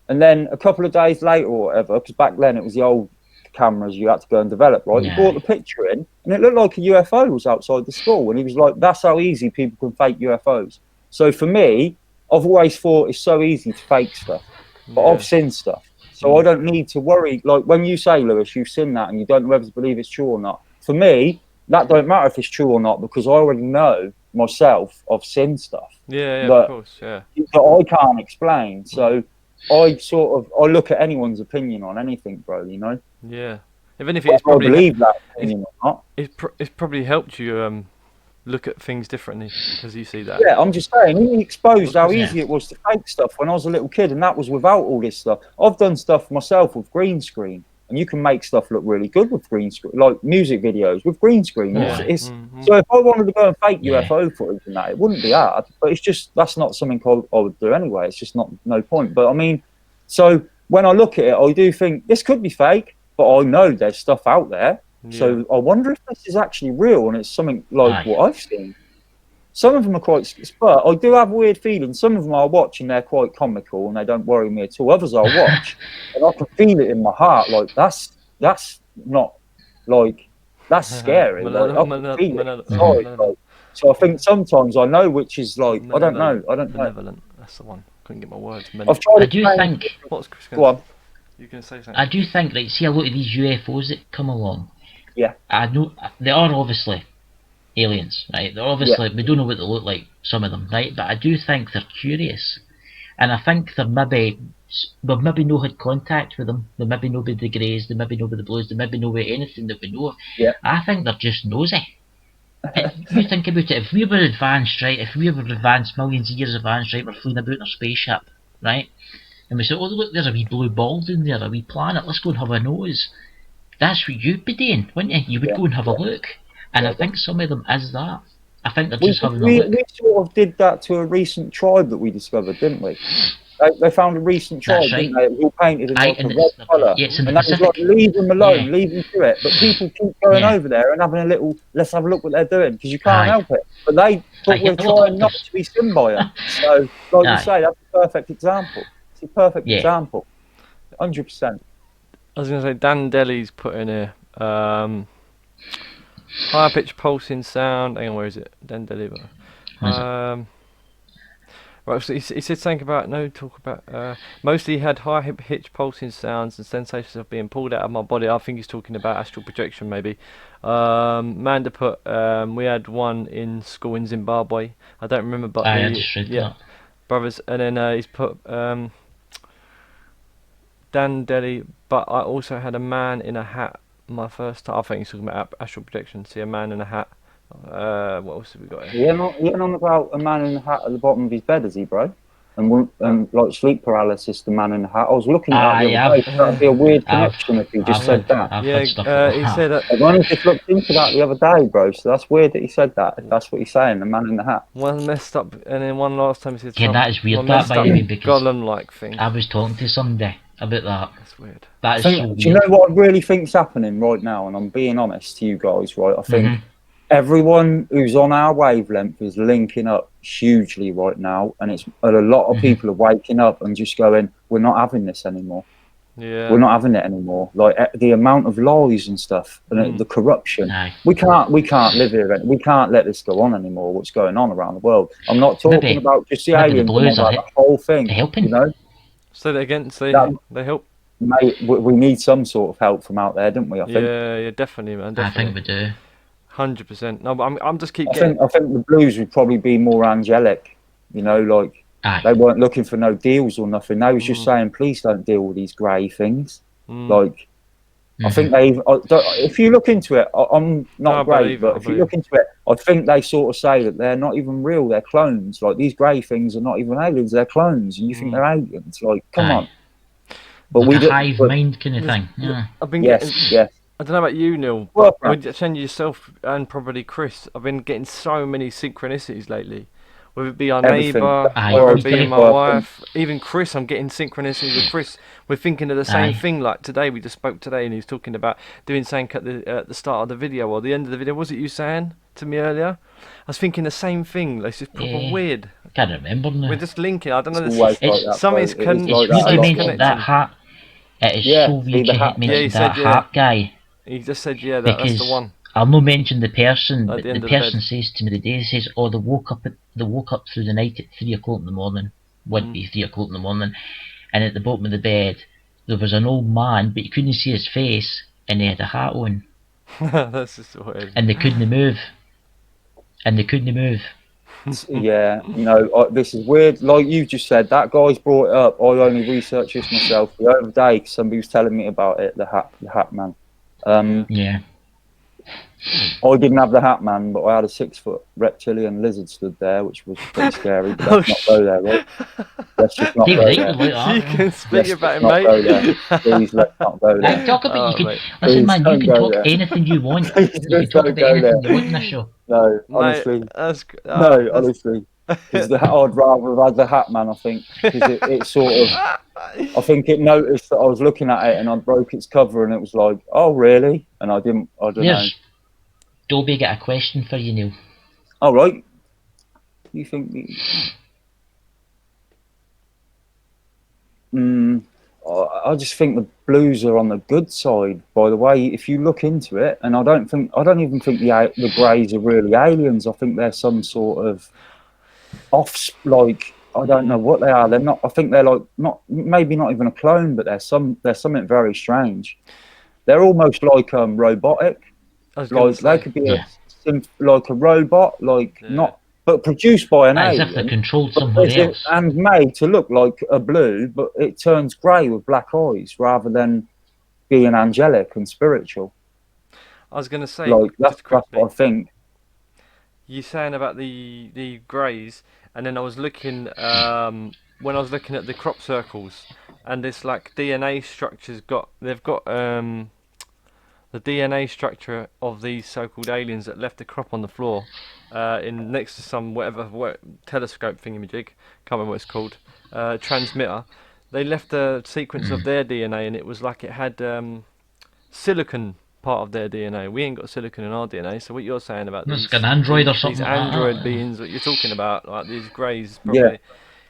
And then a couple of days later or whatever, because back then it was the old cameras you had to go and develop, right? He brought the picture in, and it looked like a UFO was outside the school. And he was like, that's how easy people can fake UFOs. So for me, I've always thought it's so easy to fake stuff. But I've seen stuff. So I don't need to worry. Like when you say, Lewis, you've seen that and you don't know whether to believe it's true or not. For me, that don't matter if it's true or not, because I already know myself I've seen stuff. Of course, that I can't explain. So I look at anyone's opinion on anything, bro. You know. Yeah. Even if it's probably believe that opinion or not. It's probably helped you look at things differently because you see that. Yeah, I'm just saying. He exposed how easy it was to fake stuff when I was a little kid, and that was without all this stuff. I've done stuff myself with green screen, and you can make stuff look really good with green screen, like music videos with green screen. So if I wanted to go and fake UFO footage and that, it wouldn't be hard. But it's just that's not something I would do anyway. It's just no point. But I mean, so when I look at it, I do think this could be fake, but I know there's stuff out there. Yeah. So I wonder if this is actually real and it's something like what I've seen. Some of them are quite, but I do have weird feelings. Some of them I watch and they're quite comical and they don't worry me at all. Others I watch and I can feel it in my heart. Like that's not like that's scary. So I think sometimes I know which is like I don't know. Malevolent. That's the one. Couldn't get my words. I do think. Go on. You can say something. I do think, like, see a lot of these UFOs that come along. Yeah. I know they are obviously aliens, right? They're obviously we don't know what they look like, some of them, right? But I do think they're curious, and I think they're maybe no had contact with them. They maybe know with the Greys, they maybe know with the Blues, they maybe know with anything that we know of. Yeah. I think they're just nosy. You think about it. If we were advanced, right? If we were advanced, millions of years advanced, right? We're flying about in a spaceship, right? And we say, oh look, there's a wee blue ball down there, a wee planet, let's go and have a nose. That's what you'd be doing, wouldn't you? You would go and have a look. And I think some of them is that. I think they're just having a look. We sort of did that to a recent tribe that we discovered, didn't we? They found a recent tribe, didn't they? It was all painted in like a red colour. And that was like, leave them alone, leave them to it. But people keep going over there and having a little, let's have a look what they're doing, because you can't help it. But they thought we're trying not to be seen by them. So, like you say, that's a perfect example. It's a perfect example. 100%. I was going to say, Dan Deli's put in here, higher pitch pulsing sound. Hang on, where is it? Then deliver. Right, so he said something about mostly had high pitch pulsing sounds and sensations of being pulled out of my body. I think he's talking about astral projection, maybe. Manda put we had one in school in Zimbabwe. I don't remember, but brothers. And then he's put Dan Delhi. But I also had a man in a hat. My first time. I think he's talking about astral projection. See a man in a hat. What else have we got here? You're not about a man in a hat at the bottom of his bed, is he, bro? And like sleep paralysis, the man in the hat. I was looking at that the other day. That'd be a weird connection if he just said that. He said that. I've only just looked into that the other day, bro. So that's weird that he said that. If that's what he's saying, the man in the hat. One messed up, and then one last time he said. Yeah, that is weird. That by me because golem-like thing. I was talking to somebody about that. That's weird. That is so weird. Do you know what I really think's happening right now? And I'm being honest to you guys, right? I think. Everyone who's on our wavelength is linking up hugely right now, and a lot of people are waking up and just going, "We're not having this anymore. Yeah, we're not having it anymore." Like the amount of lies and stuff, and the corruption. We can't live here. We can't let this go on anymore. What's going on around the world? I'm not talking about just the aliens, but the whole thing. Helping, you know. Say that again. They help. Mate, we need some sort of help from out there, don't we? I think. Yeah, definitely, man. Definitely. I think we do. 100%. No, but I'm just keep. I think the Blues would probably be more angelic, you know, like they weren't looking for no deals or nothing. They was just saying, please don't deal with these grey things. Like, I think if you look into it, I'm not great, but if you look into it, I think they sort of say that they're not even real. They're clones. Like these grey things are not even aliens. They're clones, and you think they're aliens. Like, come on. But like a hive mind kind of thing. Yeah. I've been yes. I don't know about you, Neil, but saying yourself and probably Chris, I've been getting so many synchronicities lately. Whether it be our neighbour, whether it be my wife, even Chris, I'm getting synchronicities with Chris. We're thinking of the same thing. Like today, we just spoke today, and he was talking about doing something at the start of the video or the end of the video. Was it you saying to me earlier? I was thinking the same thing. Like, it's just proper weird. I can't remember now. We're just linking. I don't know. Something's connected. That hat. It is so weird you mentioned that hat guy. He just said, that's the one. I'll not mention the person, but the person says to me today, says, "Oh, they woke up through the night at 3 o'clock in the morning. Would be 3 o'clock in the morning, and at the bottom of the bed there was an old man, but you couldn't see his face, and he had a hat on. That's just weird. And they couldn't move. Yeah, you know, this is weird. Like you just said, that guy's brought it up. I only researched this myself the other day because somebody was telling me about it. The hat man. Yeah. I didn't have the hat man, but I had a 6-foot reptilian lizard stood there, which was pretty scary. But let's not go there, right? Let's just not go there. You can speak about it, mate. Please, let's not go there. Talk about listen, man. You can talk anything you want. You can talk about anything you want in this show. No, honestly, honestly. Because I'd rather have had the hat man, I think, because it sort of, I think it noticed that I was looking at it and I broke its cover and it was like, oh really? And I don't know. Dobie got a question for you, Neil. All right. You think? I just think the Blues are on the good side. By the way, if you look into it, and I don't even think the Greys are really aliens. I think they're some sort of I don't know what they are. They're not. I think they're maybe not even a clone, but they're something very strange. They're almost like robotic. They could be like a robot, not, but produced by an alien. As if they're controlled somewhere else. And made to look like a blue, but it turns grey with black eyes rather than being angelic and spiritual. I was going to say, that's what I think. You saying about the greys, and then I was looking when I was looking at the crop circles, and this like DNA structures they've got the DNA structure of these so-called aliens that left the crop on the floor, in next to some whatever telescope thingamajig, can't remember what it's called, transmitter. They left a sequence of their DNA, and it was like it had silicon part of their DNA. We ain't got silicon in our DNA, so what you're saying about these, an android or something, these android beings that you're talking about, like these greys, probably,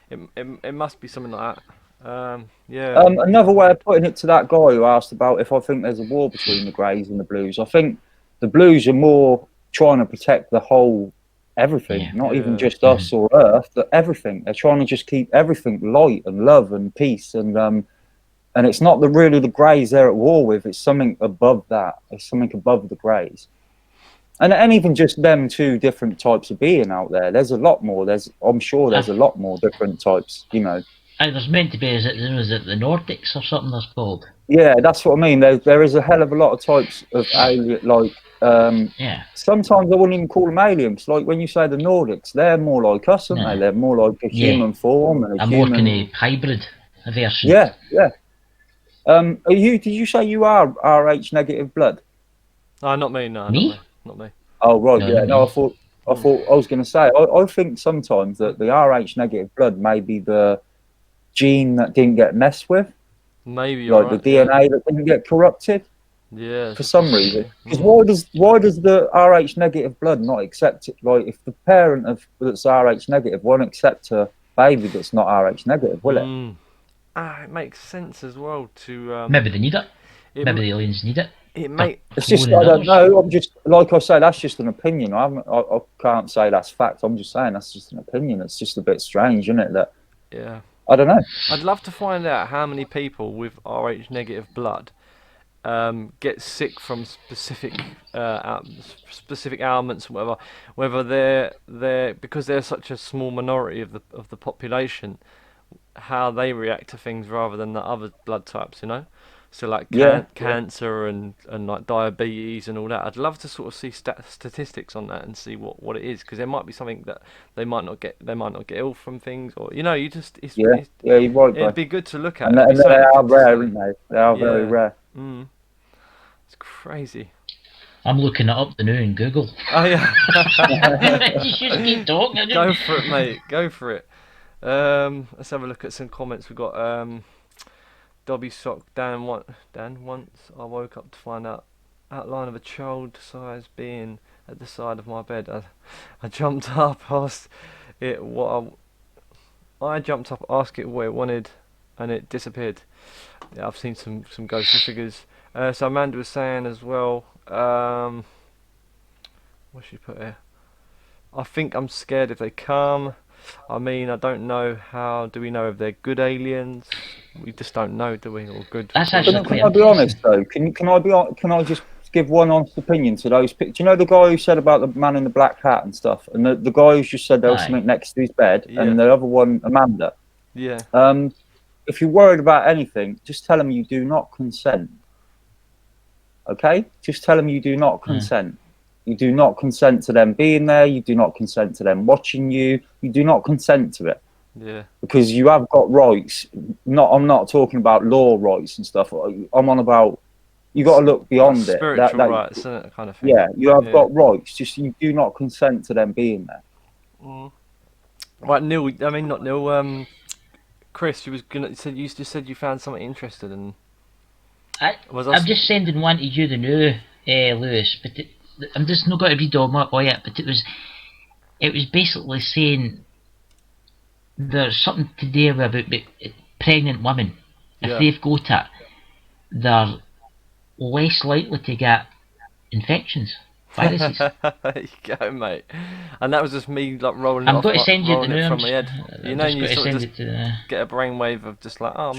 it must be something like that. Another way of putting it to that guy who asked about if I think there's a war between the Greys and the Blues, I think The Blues are more trying to protect the whole everything, not even just us or Earth, but everything. They're trying to just keep everything light and love and peace, and it's not really the Greys they're at war with. It's something above that. It's something above the Greys. And even just them two different types of being out there. There's a lot more. I'm sure there's a lot more different types. You know. There's meant to be. Is it the Nordics or something that's called? Yeah, that's what I mean. There is a hell of a lot of types of alien. Like sometimes I wouldn't even call them aliens. Like when you say the Nordics, they're more like us, aren't they? They're more like a human form and a human. More kind of hybrid version. Yeah, yeah. Did you say you are Rh negative blood? Not me. No, me? Not me. Oh right, yeah. No, I thought I was going to say. I think sometimes that the Rh negative blood may be the gene that didn't get messed with. Maybe you're like right, the DNA that didn't get corrupted. Yeah. For some reason, because why does the Rh negative blood not accept it? Like if the parent that's Rh negative won't accept a baby that's not Rh negative, will it? It makes sense as well to. Maybe they need it. Maybe the aliens need it. It's just I don't know. I'm just like I say, that's just an opinion. I can't say that's fact. I'm just saying that's just an opinion. It's just a bit strange, isn't it? That I don't know. I'd love to find out how many people with Rh negative blood get sick from specific ailments, or whether they're because they're such a small minority of the population, how they react to things rather than the other blood types, you know. So like cancer and like diabetes and all that. I'd love to sort of see statistics on that and see what it is, because there might be something that they might not get ill from things, or you know, you just you're right. It'd be good to look at. And they are rare, aren't they? They are very rare. It's crazy. I'm looking it up the new in Google. Oh yeah. You should keep talking. Go for it, mate. Go for it. Let's have a look at some comments. We've got Dobby Sock Dan. Once I woke up to find out outline of a child-sized being at the side of my bed. I jumped up, asked it I jumped up, asked it what it wanted, and it disappeared. Yeah, I've seen some ghostly figures. So Amanda was saying as well. What she put here? I think I'm scared if they come. I mean, I don't know. How do we know if they're good aliens? We just don't know, do we? Or good? That's actually can I be honest though? Can I just give one honest opinion to those? Do you know the guy who said about the man in the black hat and stuff, and the guy who just said there was something next to his bed, and the other one, Amanda. Yeah. If you're worried about anything, just tell them you do not consent. Okay? Just tell them you do not consent. You do not consent to them being there. You do not consent to them watching you. You do not consent to it. Yeah. Because you have got rights. I'm not talking about law rights and stuff. I'm on about you got to look beyond it. Spiritual rights, that kind of thing. Yeah, you have got rights. Just you do not consent to them being there. Right, Neil. I mean, not Neil. Chris, you just said you found something interesting, and I'm just sending one to you, the new Lewis, but I'm just not going to read all yet. But it was basically saying there's something to do about pregnant women. If they've got it, they're less likely to get infections, viruses. There you go, mate. And that was just me like rolling. I'm going to send you the news from my head. You know, you sort of just get a brainwave of just like, oh,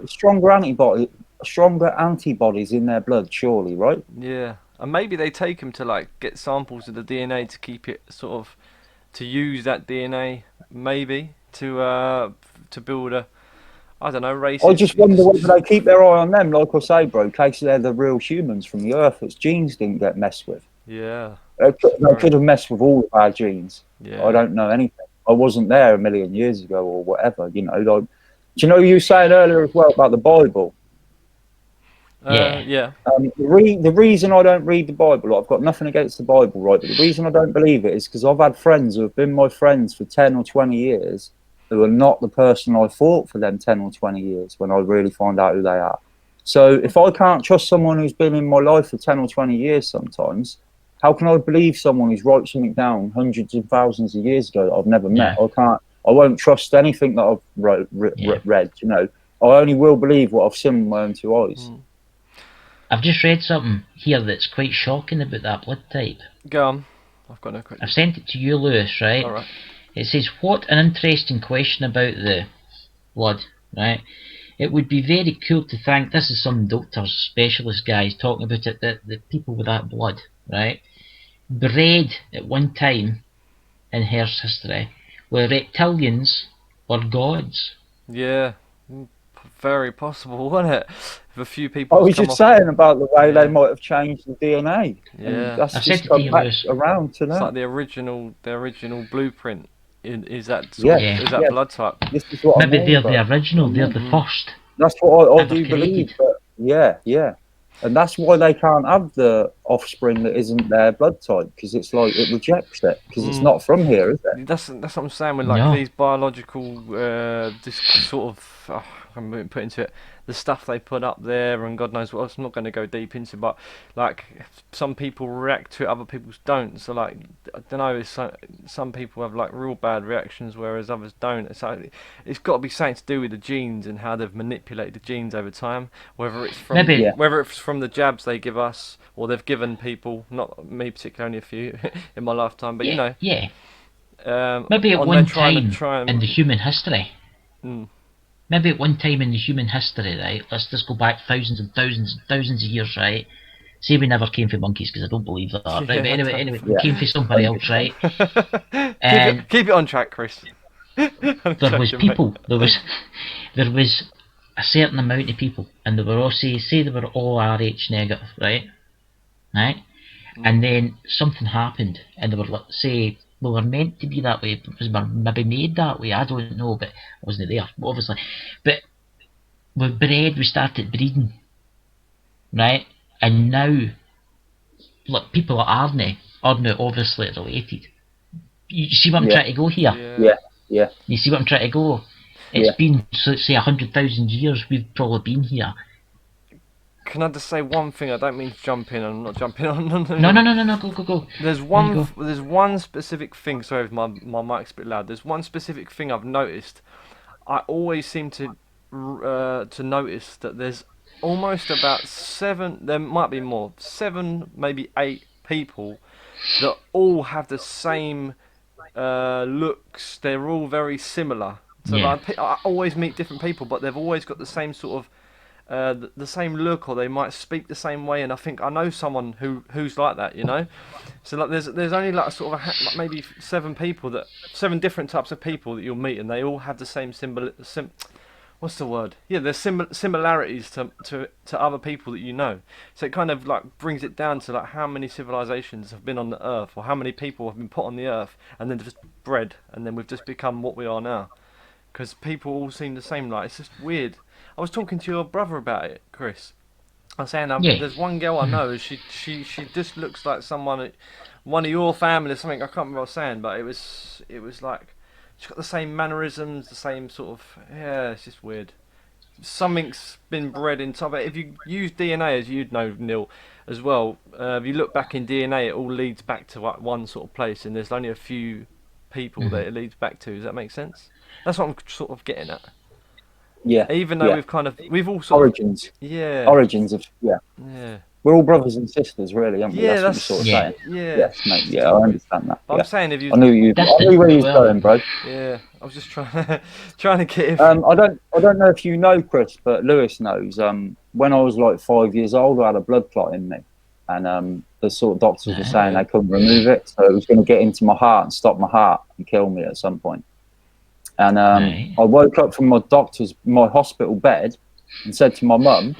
stronger antibodies in their blood, surely, right? Yeah, and maybe they take them to like get samples of the DNA to keep it sort of to use that DNA, maybe to build a. I don't know, race. I just wonder whether they keep their eye on them, like I say, bro, in case they're the real humans from the Earth whose genes didn't get messed with. Yeah. They could have messed with all of our genes. Yeah. I don't know anything. I wasn't there a million years ago or whatever, you know. Like, do you know you were saying earlier as well about the Bible? Yeah. The reason I don't read the Bible, I've got nothing against the Bible, right? But the reason I don't believe it is because I've had friends who have been my friends for 10 or 20 years who are not the person I thought for them 10 or 20 years when I really find out who they are. So if I can't trust someone who's been in my life for 10 or 20 years sometimes, how can I believe someone who's wrote something down hundreds of thousands of years ago that I've never met? I won't trust anything that I've read, you know. I only will believe what I've seen with my own two eyes. I've just read something here that's quite shocking about that blood type. Go on. I've got no question. I've sent it to you, Lewis, right? Alright. It says, what an interesting question about the blood, right? It would be very cool to think, this is some doctors, specialist guys talking about it, that the people with that blood, right, bred at one time in Earth's history were reptilians or gods. Yeah. Very possible, wasn't it? If a few people. I was just saying about the way they might have changed the DNA. Yeah. And that's just come back around to that. It's like the original blueprint. Is that blood type? This is what maybe I mean, they're the original. They're the first. That's what I do believe. But yeah. And that's why they can't have the offspring that isn't their blood type, because it's like it rejects it, because it's not from here, is it? That's what I'm saying with like these biological, this sort of, I'm put into it, the stuff they put up there, and God knows what else. I'm not going to go deep into, but like some people react to it, other people don't. So like I don't know, some people have like real bad reactions, whereas others don't. So it's got to be something to do with the genes and how they've manipulated the genes over time. Whether it's from the jabs they give us, or they've given people, not me particularly, only a few in my lifetime, but you know. Yeah. Maybe at one time in the human history. Maybe at one time in the human history, right? Let's just go back thousands and thousands and thousands of years, right? Say we never came from monkeys, because I don't believe that, right? But anyway, we came from somebody else, right? And keep it on track, Chris. There was people. There was a certain amount of people, and they were all say they were all Rh negative, right? Right? And then something happened, and they were like, say, we were meant to be that way, because we were maybe made that way, I don't know, but I wasn't there, obviously. But we started breeding, right? And now, look, people are now obviously related. You see what I'm trying to go here? Yeah. You see what I'm trying to go? It's been, say, 100,000 years we've probably been here. Can I just say one thing? I don't mean to jump in. I'm not jumping on. No. Go. There's one specific thing. Sorry if my mic's a bit loud. There's one specific thing I've noticed. I always seem to notice that there's almost about 7. There might be more. 7, maybe 8 people that all have the same looks. They're all very similar. So I always meet different people, but they've always got the same sort of. The same look, or they might speak the same way, and I think I know someone who's like that, you know. So like there's only like sort of like maybe 7 different types of people that you'll meet, and they all have the same what's the word? Yeah, there's similarities to other people that you know. So it kind of like brings it down to like how many civilizations have been on the earth, or how many people have been put on the earth and then just bred, and then we've just become what we are now. Because people all seem the same. Like it's just weird. I was talking to your brother about it, Chris. I was saying there's one girl I know. She just looks like one of your family or something. I can't remember what I was saying, but it was like she's got the same mannerisms, the same sort of it's just weird. Something's been bred in top. If you use DNA, as you'd know, Neil, as well, if you look back in DNA, it all leads back to like one sort of place, and there's only a few people that it leads back to. Does that make sense? That's what I'm sort of getting at. Yeah. Even though we've all sort origins. Origins of We're all brothers and sisters, really, aren't we? Yeah, that's what you're sort of saying. Yeah. Yes, mate. Yeah, I understand that. I'm saying if you. I knew where you was going, bro. Yeah, I was just trying to get. If... I don't know if you know, Chris, but Lewis knows. When I was like 5 years old, I had a blood clot in me, and the sort of doctors were saying they couldn't remove it, so it was going to get into my heart and stop my heart and kill me at some point. And I woke up from my hospital bed and said to my mum,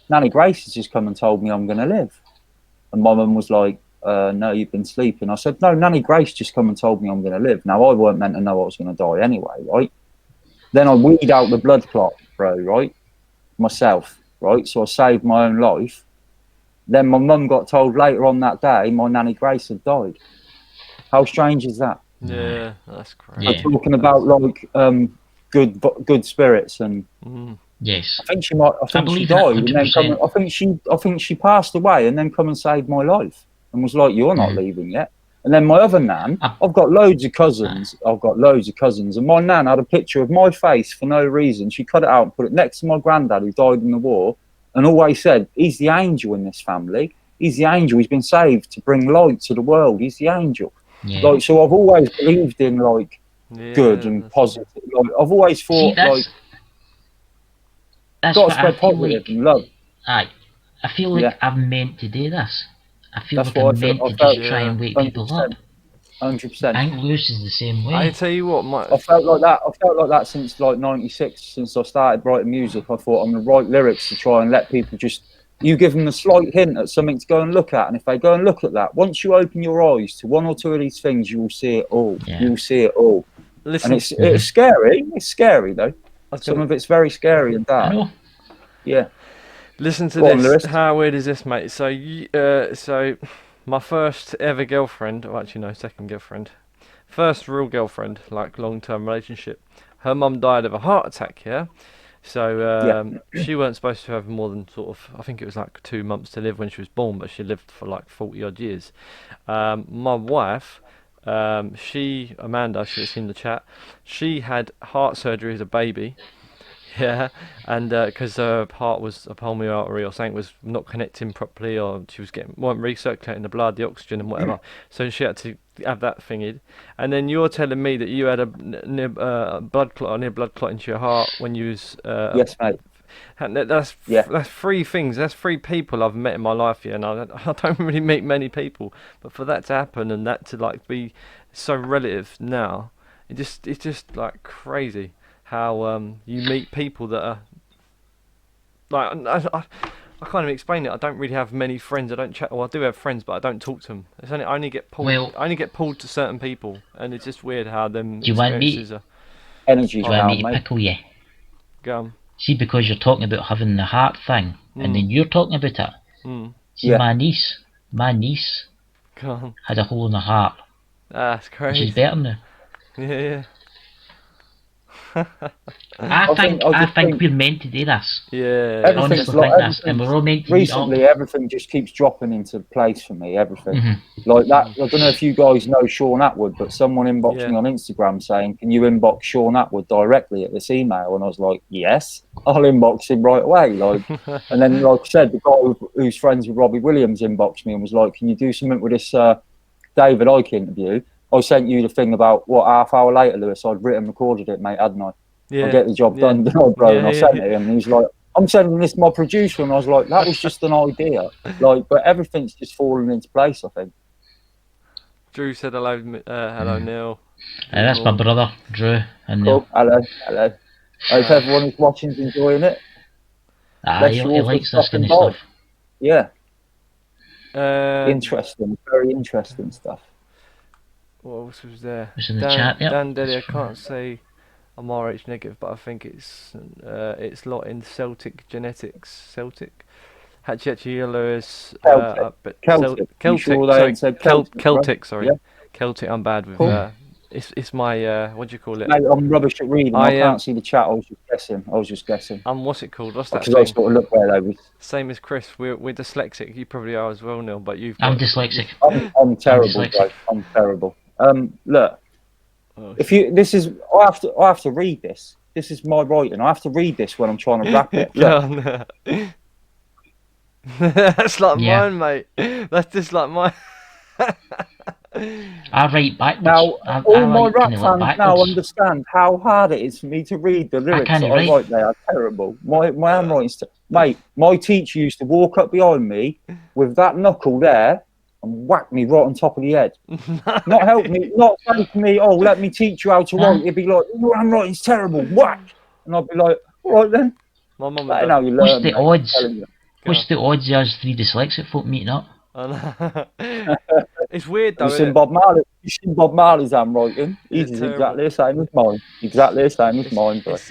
Nanny Grace has just come and told me I'm going to live. And my mum was like, no, you've been sleeping. I said, no, Nanny Grace just come and told me I'm going to live. Now, I weren't meant to know I was going to die anyway, right? Then I weed out the blood clot, bro, right? Myself, right? So I saved my own life. Then my mum got told later on that day my Nanny Grace had died. How strange is that? Yeah, that's crazy. I'm talking about like good spirits and yes. I think she died and then I think she passed away and then come and saved my life and was like, you're not leaving yet. And then my other nan, I've got loads of cousins. And my nan had a picture of my face for no reason. She cut it out and put it next to my granddad who died in the war, and always said, he's the angel in this family. He's the angel. He's been saved to bring light to the world. He's the angel. Yeah. Like, so I've always believed in like good and positive. Like, I've always thought that's got to what spread I feel positive like. and love. I feel like I'm meant to do this. I feel That's like what I'm I feel. meant to just try and wake people up. 100%. I think Lewis is the same way. I tell you what, I felt like that. I felt like that since like '96, since I started writing music. I thought I'm gonna write lyrics to try and let people just. You give them a slight hint at something to go and look at, and if they go and look at that, once you open your eyes to one or two of these things, you will see it all. Yeah. You will see it all. Listen, and it's scary. It's scary though. Some of it's very scary and dark. I know. Yeah. Listen to this. How weird is this, mate? So my first ever girlfriend, or actually no, second girlfriend, first real girlfriend, like long-term relationship. Her mum died of a heart attack. Yeah. So she weren't supposed to have more than sort of, I think it was like 2 months to live when she was born, but she lived for like 40 odd years. My wife, Amanda, she was in the chat. She had heart surgery as a baby. Yeah, and because her heart was a pulmonary artery or something was not connecting properly, or she weren't recirculating the blood, the oxygen and whatever. So she had to have that thingied. And then you're telling me that you had a near blood clot into your heart when you was yes, mate. And that's 3 things. That's 3 people I've met in my life here, and I don't really meet many people. But for that to happen and that to like be so relative now, it's just like crazy. How you meet people that are like I can't even explain it. I don't really have many friends. I don't chat. Well, I do have friends, but I don't talk to them. It's only I only get pulled to certain people, and it's just weird how them experiences are. Energy. Do you want me to pickle you? Go on. See, because you're talking about having the heart thing, and then you're talking about it. See, my niece Go on. had a hole in her heart. That's crazy. She's better now. Yeah. I think we're meant to do this. Yeah. Everything's honestly think this, and we're all meant to recently, everything just keeps dropping into place for me. Everything like that. I don't know if you guys know Sean Atwood, but someone inboxed me on Instagram saying, "Can you inbox Sean Atwood directly at this email?" And I was like, "Yes, I'll inbox him right away." Like, and then like I said, the guy who's friends with Robbie Williams inboxed me and was like, "Can you do something with this David Icke interview?" I sent you the thing about what half hour later, Lewis. I'd recorded it, mate, hadn't I? Yeah. I'll get the job done, bro. And I sent it him, and he's like, "I'm sending this to my producer," and I was like, "That was just an idea." Like, but everything's just falling into place, I think. Drew said hello. Hello, Neil. That's my brother, Drew. And cool. Hello. I hope everyone who's watching is enjoying it. He likes this kind of stuff. Yeah. Interesting, very interesting stuff. What else was there? It's in the chat, yeah. Dan Deddy, I can't say I'm RH negative, but I think it's lot in Celtic genetics. Celtic. Hachi Lewis. Celtic. Sorry. Yeah. Celtic. I'm bad with. Cool. It's my what do you call it? Mate, I'm rubbish at reading. I can't see the chat. I was just guessing. What's it called? What's that? Because I sort of look where they was. Same as Chris. We're dyslexic. You probably are as well, Neil. But I'm dyslexic. I'm terrible, bro. I'm terrible. Look. If you, I have to read this. This is my writing. I have to read this when I'm trying to rap it. Look. That's like mine, mate. That's just like mine. I write backwards. Now, all my rap fans now understand how hard it is for me to read the lyrics that I write. They are terrible. My handwriting's mate. My teacher used to walk up behind me with that knuckle there and whack me right on top of the head. Not help me, not say to me, "Oh, let me teach you how to write." He'd be like, "Your handwriting's terrible." Whack, and I'd be like, "All right then." My mum. What's the odds? What's the odds of us 3 dyslexic folk meeting up? It's weird though. You've seen Bob Marley. You've seen Bob Marley's handwriting. He's exactly the same as mine. Exactly the same as mine. But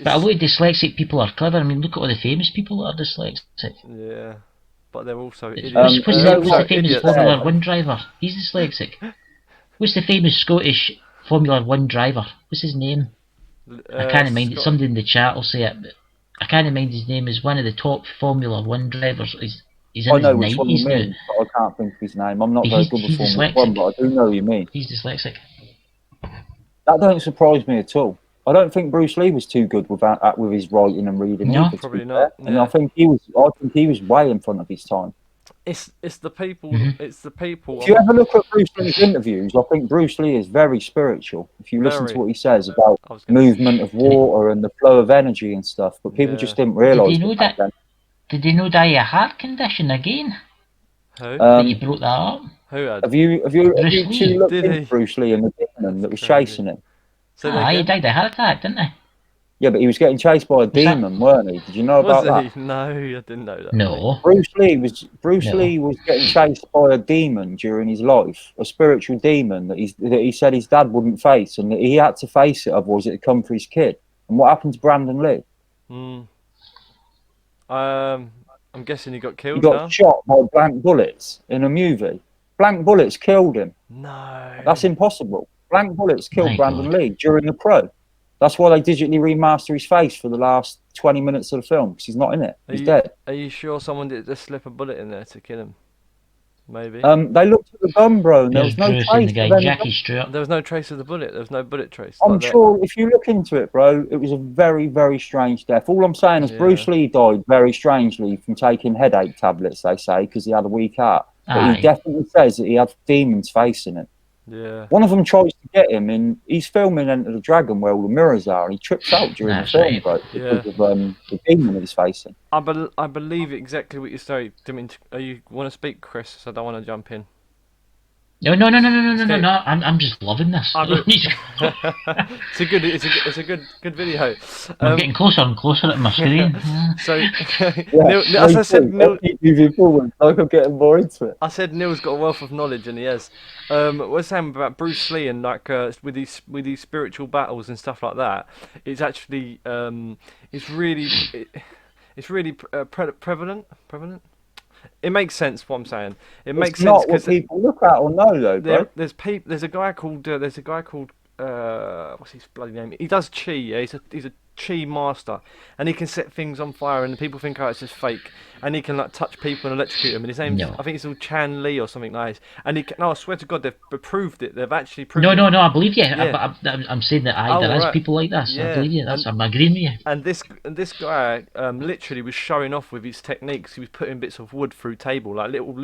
a lot of dyslexic people are clever. I mean, look at all the famous people that are dyslexic. Yeah, but they're also idiots. What's the famous Formula 1 driver? He's dyslexic. What's the famous Scottish Formula 1 driver? What's his name? I can't mind it. Somebody in the chat will say it, but I can't mind his name. Is one of the top Formula 1 drivers. He's in his 90s now. But I can't think of his name. I'm not very good with Formula 1, but I do know who you mean. He's dyslexic. That don't surprise me at all. I don't think Bruce Lee was too good with his writing and reading either. Probably not. Yeah. And I think he was way in front of his time. It's the people. It's the people. If you ever look at Bruce Lee's interviews, I think Bruce Lee is very spiritual. If you listen to what he says about movement of water and the flow of energy and stuff, but people just didn't realise that. Did they know that he had a heart condition again? Who? That you brought that up? Who had? Have you looked into Bruce Lee and the demon that was chasing him? So he died of a heart attack, didn't he? Yeah, but he was getting chased by a demon, weren't he? Did you know about that? No, I didn't know that. No. Bruce Lee was getting chased by a demon during his life, a spiritual demon that he said his dad wouldn't face, and that he had to face it, otherwise it'd come for his kid. And what happened to Brandon Lee? I'm guessing he got killed. He got shot by blank bullets in a movie. Blank bullets killed him. No. That's impossible. Blank bullets killed Brandon Lee during the Crow. That's why they digitally remaster his face for the last 20 minutes of the film, because he's not in it. He's dead. Are you sure someone did just slip a bullet in there to kill him? Maybe. They looked at the gun, bro, and there was no trace of There was no trace of the bullet. There was no bullet trace. I'm sure if you look into it, bro, it was a very, very strange death. All I'm saying is Bruce Lee died very strangely from taking headache tablets, they say, because he had a weak heart. But he definitely says that he had demons facing him. Yeah. One of them tries to get him in. He's filming Enter the Dragon where all the mirrors are, and he trips out during the film, bro, because of the demon he's facing. I believe exactly what you say. You want to speak, Chris? So I don't want to jump in. No. I'm just loving this. It's a good video. I'm getting closer and closer at my screen. So, as I said, Neil, moving forward, like I'm getting more into it. I said Neil's got a wealth of knowledge, and he has. We're saying about Bruce Lee and like with these spiritual battles and stuff like that. It's actually it's really prevalent. It makes sense what I'm saying. It makes sense not what people look at or know though, bro. There's a guy called what's his bloody name? He does chi. Yeah, he's a chi master, and he can set things on fire, and people think, oh, it's just fake. And he can like touch people and electrocute them. And his name's I think it's called Chan Lee or something like this. And I swear to God, they've proved it. They've actually proved it. No, I believe you. Yeah. I'm saying that there is people like this. Yeah. I believe you. I'm agreeing with you. And this guy literally was showing off with his techniques. He was putting bits of wood through table, like little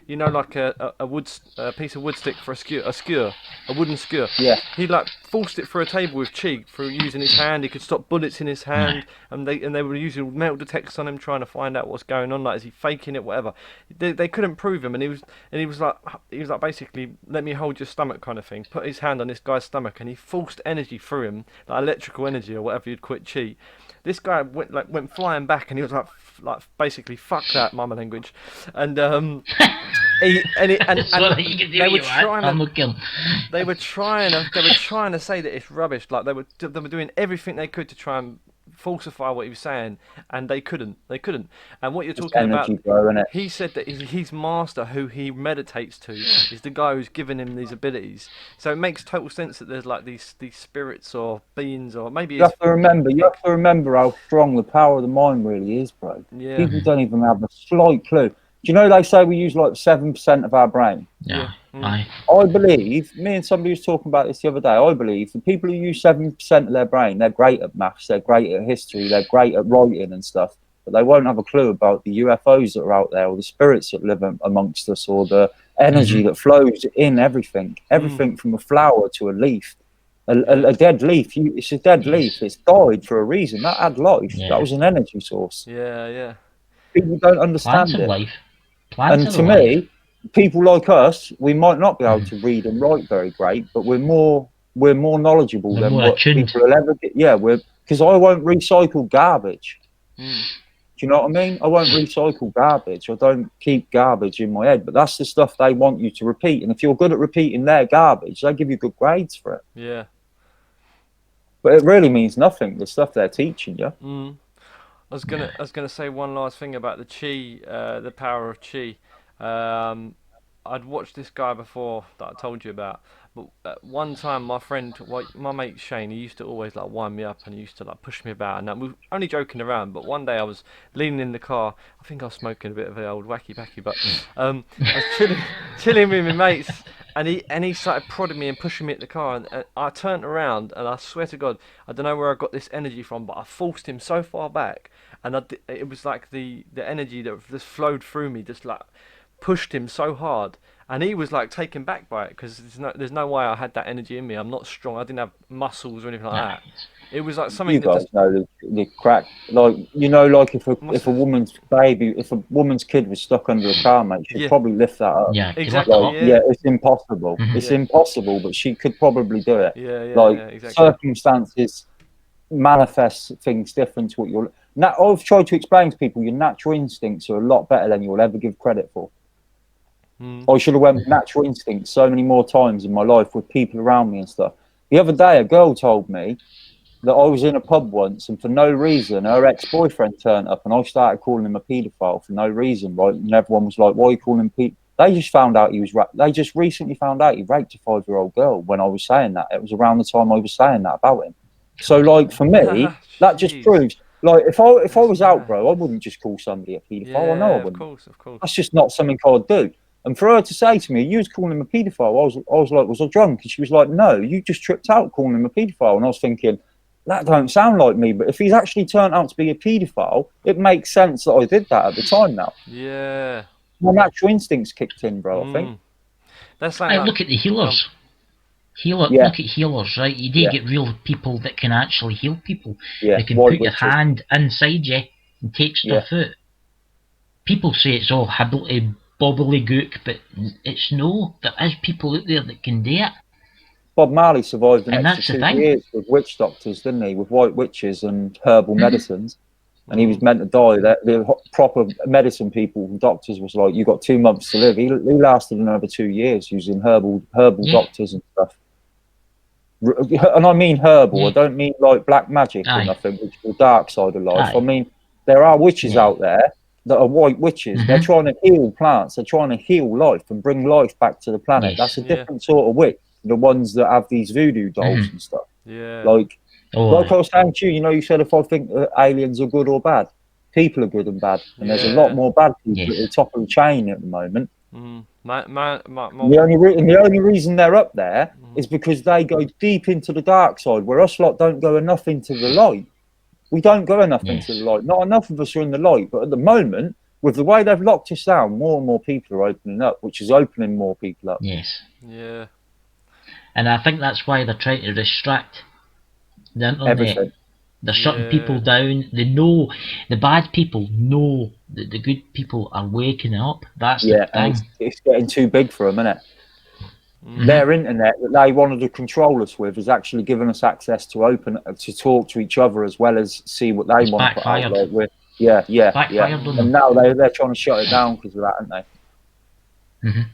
like a piece of wood stick for a wooden skewer. Yeah. He like forced it through a table with chi through using his hand. He could stop bullets in his hand, and they were using metal detectors on him, trying to find out what's going on. Like, is he faking it? Whatever. They couldn't prove him, and he was like basically, let me hold your stomach kind of thing. Put his hand on this guy's stomach, and he forced energy through him, like electrical energy or whatever you'd quit chi. This guy went flying back, and he was like basically fuck that, mama language, and they were trying to say that it's rubbish. Like they were doing everything they could to try and falsify what he was saying, and they couldn't. And what you're talking about, he said that his master, who he meditates to, is the guy who's given him these abilities. So it makes total sense that there's like these spirits or beings, or maybe you have to remember how strong the power of the mind really is, bro. Yeah. People don't even have a slight clue. Do you know they say we use like 7% of our brain? Yeah. I believe, me and somebody was talking about this the other day, I believe the people who use 7% of their brain, they're great at maths, they're great at history, they're great at writing and stuff, but they won't have a clue about the UFOs that are out there, or the spirits that live amongst us, or the energy that flows in everything from a flower to a leaf. A dead leaf, it's a dead leaf, it's died for a reason, that had life, that was an energy source. Yeah. People don't understand it. Life. And to me, people like us, we might not be able to read and write very great, but we're more knowledgeable than what people will ever get. Yeah, because I won't recycle garbage. Do you know what I mean? I won't recycle garbage. I don't keep garbage in my head, but that's the stuff they want you to repeat. And if you're good at repeating their garbage, they give you good grades for it. Yeah. But it really means nothing, the stuff they're teaching you. I was gonna say one last thing about the chi, the power of chi. I'd watched this guy before that I told you about, but one time my mate Shane, he used to always like wind me up, and he used to like push me about, and we were only joking around. But one day I was leaning in the car. I think I was smoking a bit of the old wacky packy, but I was chilling with my mates, And he started prodding me and pushing me at the car, and I turned around, and I swear to God, I don't know where I got this energy from, but I forced him so far back, and it was like the energy that just flowed through me, just like pushed him so hard, and he was like taken back by it, because there's no way I had that energy in me. I'm not strong. I didn't have muscles or anything like that. It was like something you that guys just know the crack, like like if a woman's kid was stuck under a car, mate, she'd probably lift that up. Yeah, exactly. Like, yeah, it's impossible. Mm-hmm. It's impossible, but she could probably do it. Exactly. Circumstances manifest things different to what you're. Now, I've tried to explain to people your natural instincts are a lot better than you'll ever give credit for. I should have went with natural instincts so many more times in my life with people around me and stuff. The other day, a girl told me that I was in a pub once, and for no reason, her ex-boyfriend turned up, and I started calling him a paedophile for no reason, right? And everyone was like, "Why are you calling him paedophile?" They just found out they just recently found out he raped a 5-year-old girl when I was saying that. It was around the time I was saying that about him. So, like, for me, that just proves, like, if I was out, bro, I wouldn't just call somebody a paedophile. I know I wouldn't. Of course. That's just not something I'd do. And for her to say to me, "You was calling him a paedophile," I was like, "Was I drunk?" And she was like, "No, you just tripped out calling him a paedophile." And I was thinking, that don't sound like me. But if he's actually turned out to be a paedophile, it makes sense that I did that at the time now. Yeah. My natural instincts kicked in, bro, I think. That's like, look at the healers. Look at healers, right? You do get real people that can actually heal people. They can put your hand inside you and take stuff out. People say it's all hibblety, bobbly gook, but it's no. There is people out there that can do it. Bob Marley survived an extra 2 years with witch doctors, didn't he? With white witches and herbal medicines. And he was meant to die. The proper medicine people and doctors was like, "You got 2 months to live." He lasted another 2 years using herbal doctors and stuff. And I mean herbal. I don't mean like black magic or nothing, which is the dark side of life. I mean, there are witches out there that are white witches. They're trying to heal plants. They're trying to heal life and bring life back to the planet. That's a different sort of witch. The ones that have these voodoo dolls and stuff. Like I was saying to you, you said if I think that aliens are good or bad, people are good and bad, and there's a lot more bad people at the top of the chain at the moment. The only reason they're up there is because they go deep into the dark side, where us lot don't go enough into the light. We don't go enough into the light. Not enough of us are in the light. But at the moment, with the way they've locked us down, more and more people are opening up, which is opening more people up. Yes. Yeah. And I think that's why they're trying to restrict the internet. Everything. They're shutting people down. They know, the bad people know that the good people are waking up. That's the thing. It's getting too big for them, isn't it? Their internet that they wanted to control us with is actually giving us access to talk to each other as well as see what they want to put out. Like and now they're trying to shut it down because of that, aren't they?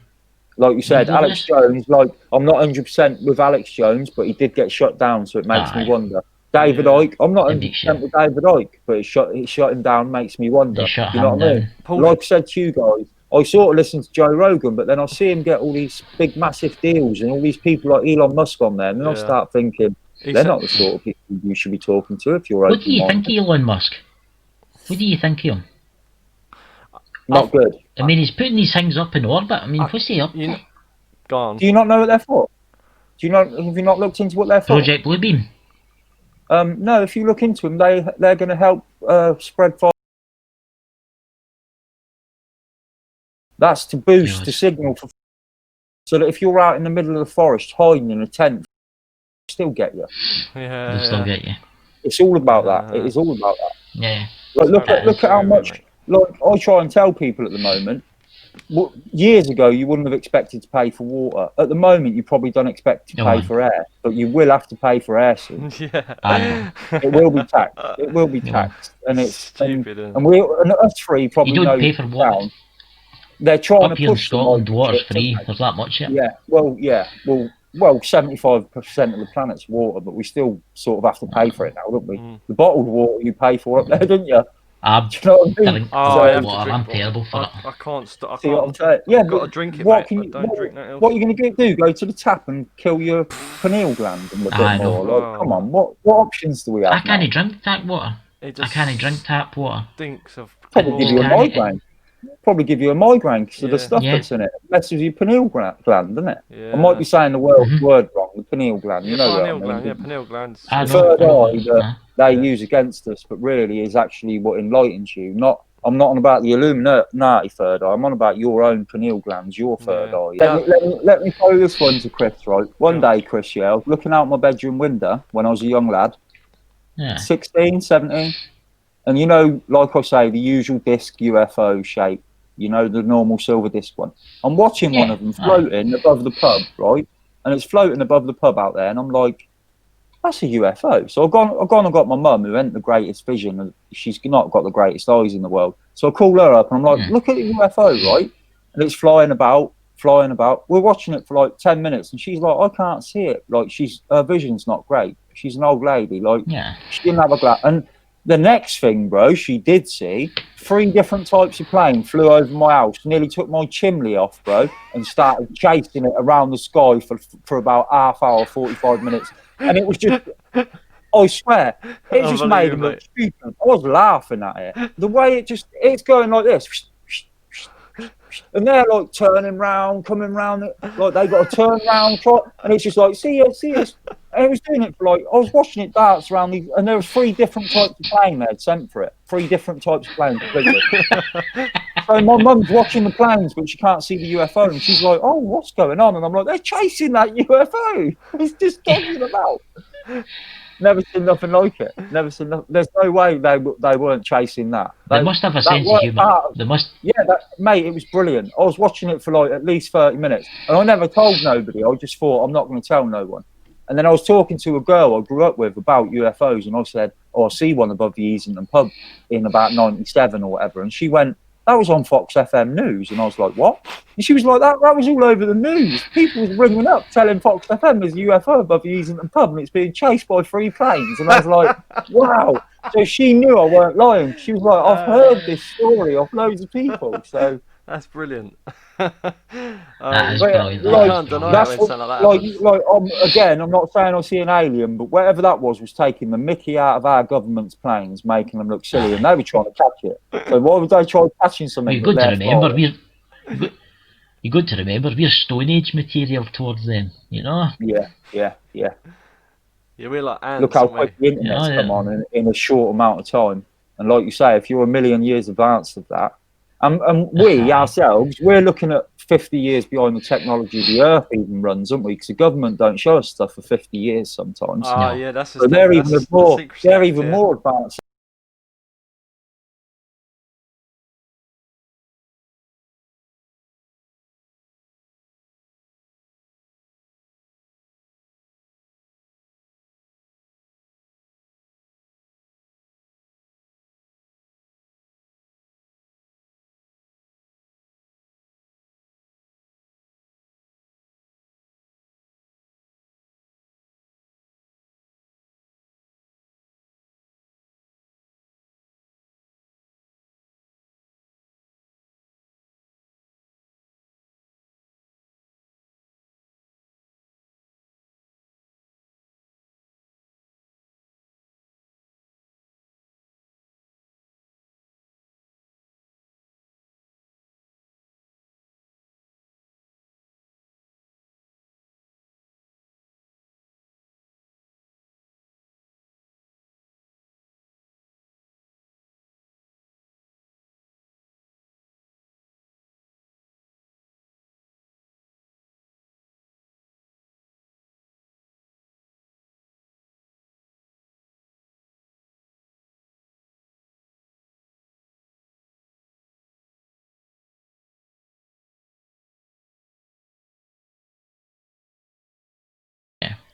Like you said, Alex Jones, like, I'm not 100% with Alex Jones, but he did get shut down, so it makes me wonder. David Icke, I'm not 100% with David Icke, but it shut him down makes me wonder. You know what I mean? Like I said to you guys, I sort of listen to Joe Rogan, but then I see him get all these big, massive deals and all these people like Elon Musk on there, and then I start thinking, they're not the sort of people you should be talking to if you're open-minded. What do you think of Elon Musk? What do you think of him? Not good. I mean, he's putting these things up in orbit. I mean, what's he up to? Go on. Do you not know what they're for? Have you not looked into what they're for? Project Bluebeam. No, if you look into them, they're going to help spread fire. That's to boost the signal so that if you're out in the middle of the forest hiding in a tent, they'll still get you. They'll still get you. It's all about that. It is all about that. Yeah. Like, look at how much. Like, I try and tell people at the moment. Years ago, you wouldn't have expected to pay for water. At the moment, you probably don't expect to pay for air, but you will have to pay for air soon. It will be taxed. It will be taxed, and it's stupid. And us three probably you don't know pay for water. Down. They're trying up to here push in Scotland, water's free. There's that much. Well, 75% of the planet's water, but we still sort of have to pay for it now, don't we? The bottled water you pay for up there, don't you? Do you know what I mean? I'm terrible for it. I can't stop. See what I'm saying? Yeah, I've got to drink it, what mate. Don't drink that else. What are you going to do? Go to the tap and kill your pineal gland and a bit more? Like, come on, what options do we have? I can't drink tap water. I can't drink tap water. Stinks of. Probably give you a migraine. probably give you a migraine because of the stuff that's in it. It messes with your pineal gland, doesn't it? I might be saying the word wrong. The pineal gland, you know what I mean? Pineal gland. The third eye that they use against us, but really is actually what enlightens you. I'm not on about the Illuminati third eye. I'm on about your own pineal glands, your third eye. Let me throw this one to Chris, right? One day, Chris, I was looking out my bedroom window when I was a young lad, 16, 17. And you know, like I say, the usual disc UFO shape, you know, the normal silver disc one. I'm watching one of them floating above the pub, right? And it's floating above the pub out there, and I'm like, that's a UFO. So I've gone and got my mum, who ain't the greatest vision, and she's not got the greatest eyes in the world. So I call her up, and I'm like, look at the UFO, right? And it's flying about. We're watching it for like 10 minutes, and she's like, I can't see it. Like, her vision's not great. She's an old lady. Like, she didn't have a glass. And the next thing, bro, she did see 3 different types of plane flew over my house, nearly took my chimney off, bro, and started chasing it around the sky for about half hour, 45 minutes. And it was just, I swear, it just made him look stupid. I was laughing at it. The way it's going like this. And they're like turning round, coming round, like they got to turn round, and it's just like, see us. And it was doing it for like, I was watching it dance around these, and there was 3 different types of plane they'd sent for it. 3 different types of planes completely. So my mum's watching the planes, but she can't see the UFO, and she's like, oh, what's going on? And I'm like, they're chasing that UFO. It's just dodging about. Never seen nothing like it. Never seen nothing. There's no way they weren't chasing that. They must have a sense of humour. Mate, it was brilliant. I was watching it for like at least 30 minutes, and I never told nobody. I just thought, I'm not going to tell no one. And then I was talking to a girl I grew up with about UFOs, and I said, I see one above the Easington pub in about 97 or whatever. And she went, that was on Fox FM News. And I was like, what? And she was like, that was all over the news. People was ringing up telling Fox FM there's a UFO above the Easington pub and it's being chased by 3 planes. And I was like, wow. So she knew I weren't lying. She was like, I've heard this story off loads of people. So that's brilliant. That is brilliant. I can't deny it when something like that again, I'm not saying I see an alien, but whatever that was taking the mickey out of our government's planes, making them look silly, and they were trying to catch it. So why would they try catching something? You've got to remember, we're Stone Age material towards them, you know? Yeah, we're like ants. Look how quick the internet's come on in a short amount of time. And like you say, if you're a million years advanced of that, and we ourselves, we're looking at 50 years behind the technology the Earth even runs, aren't we? Because the government don't show us stuff for 50 years sometimes. That's so they're even more advanced.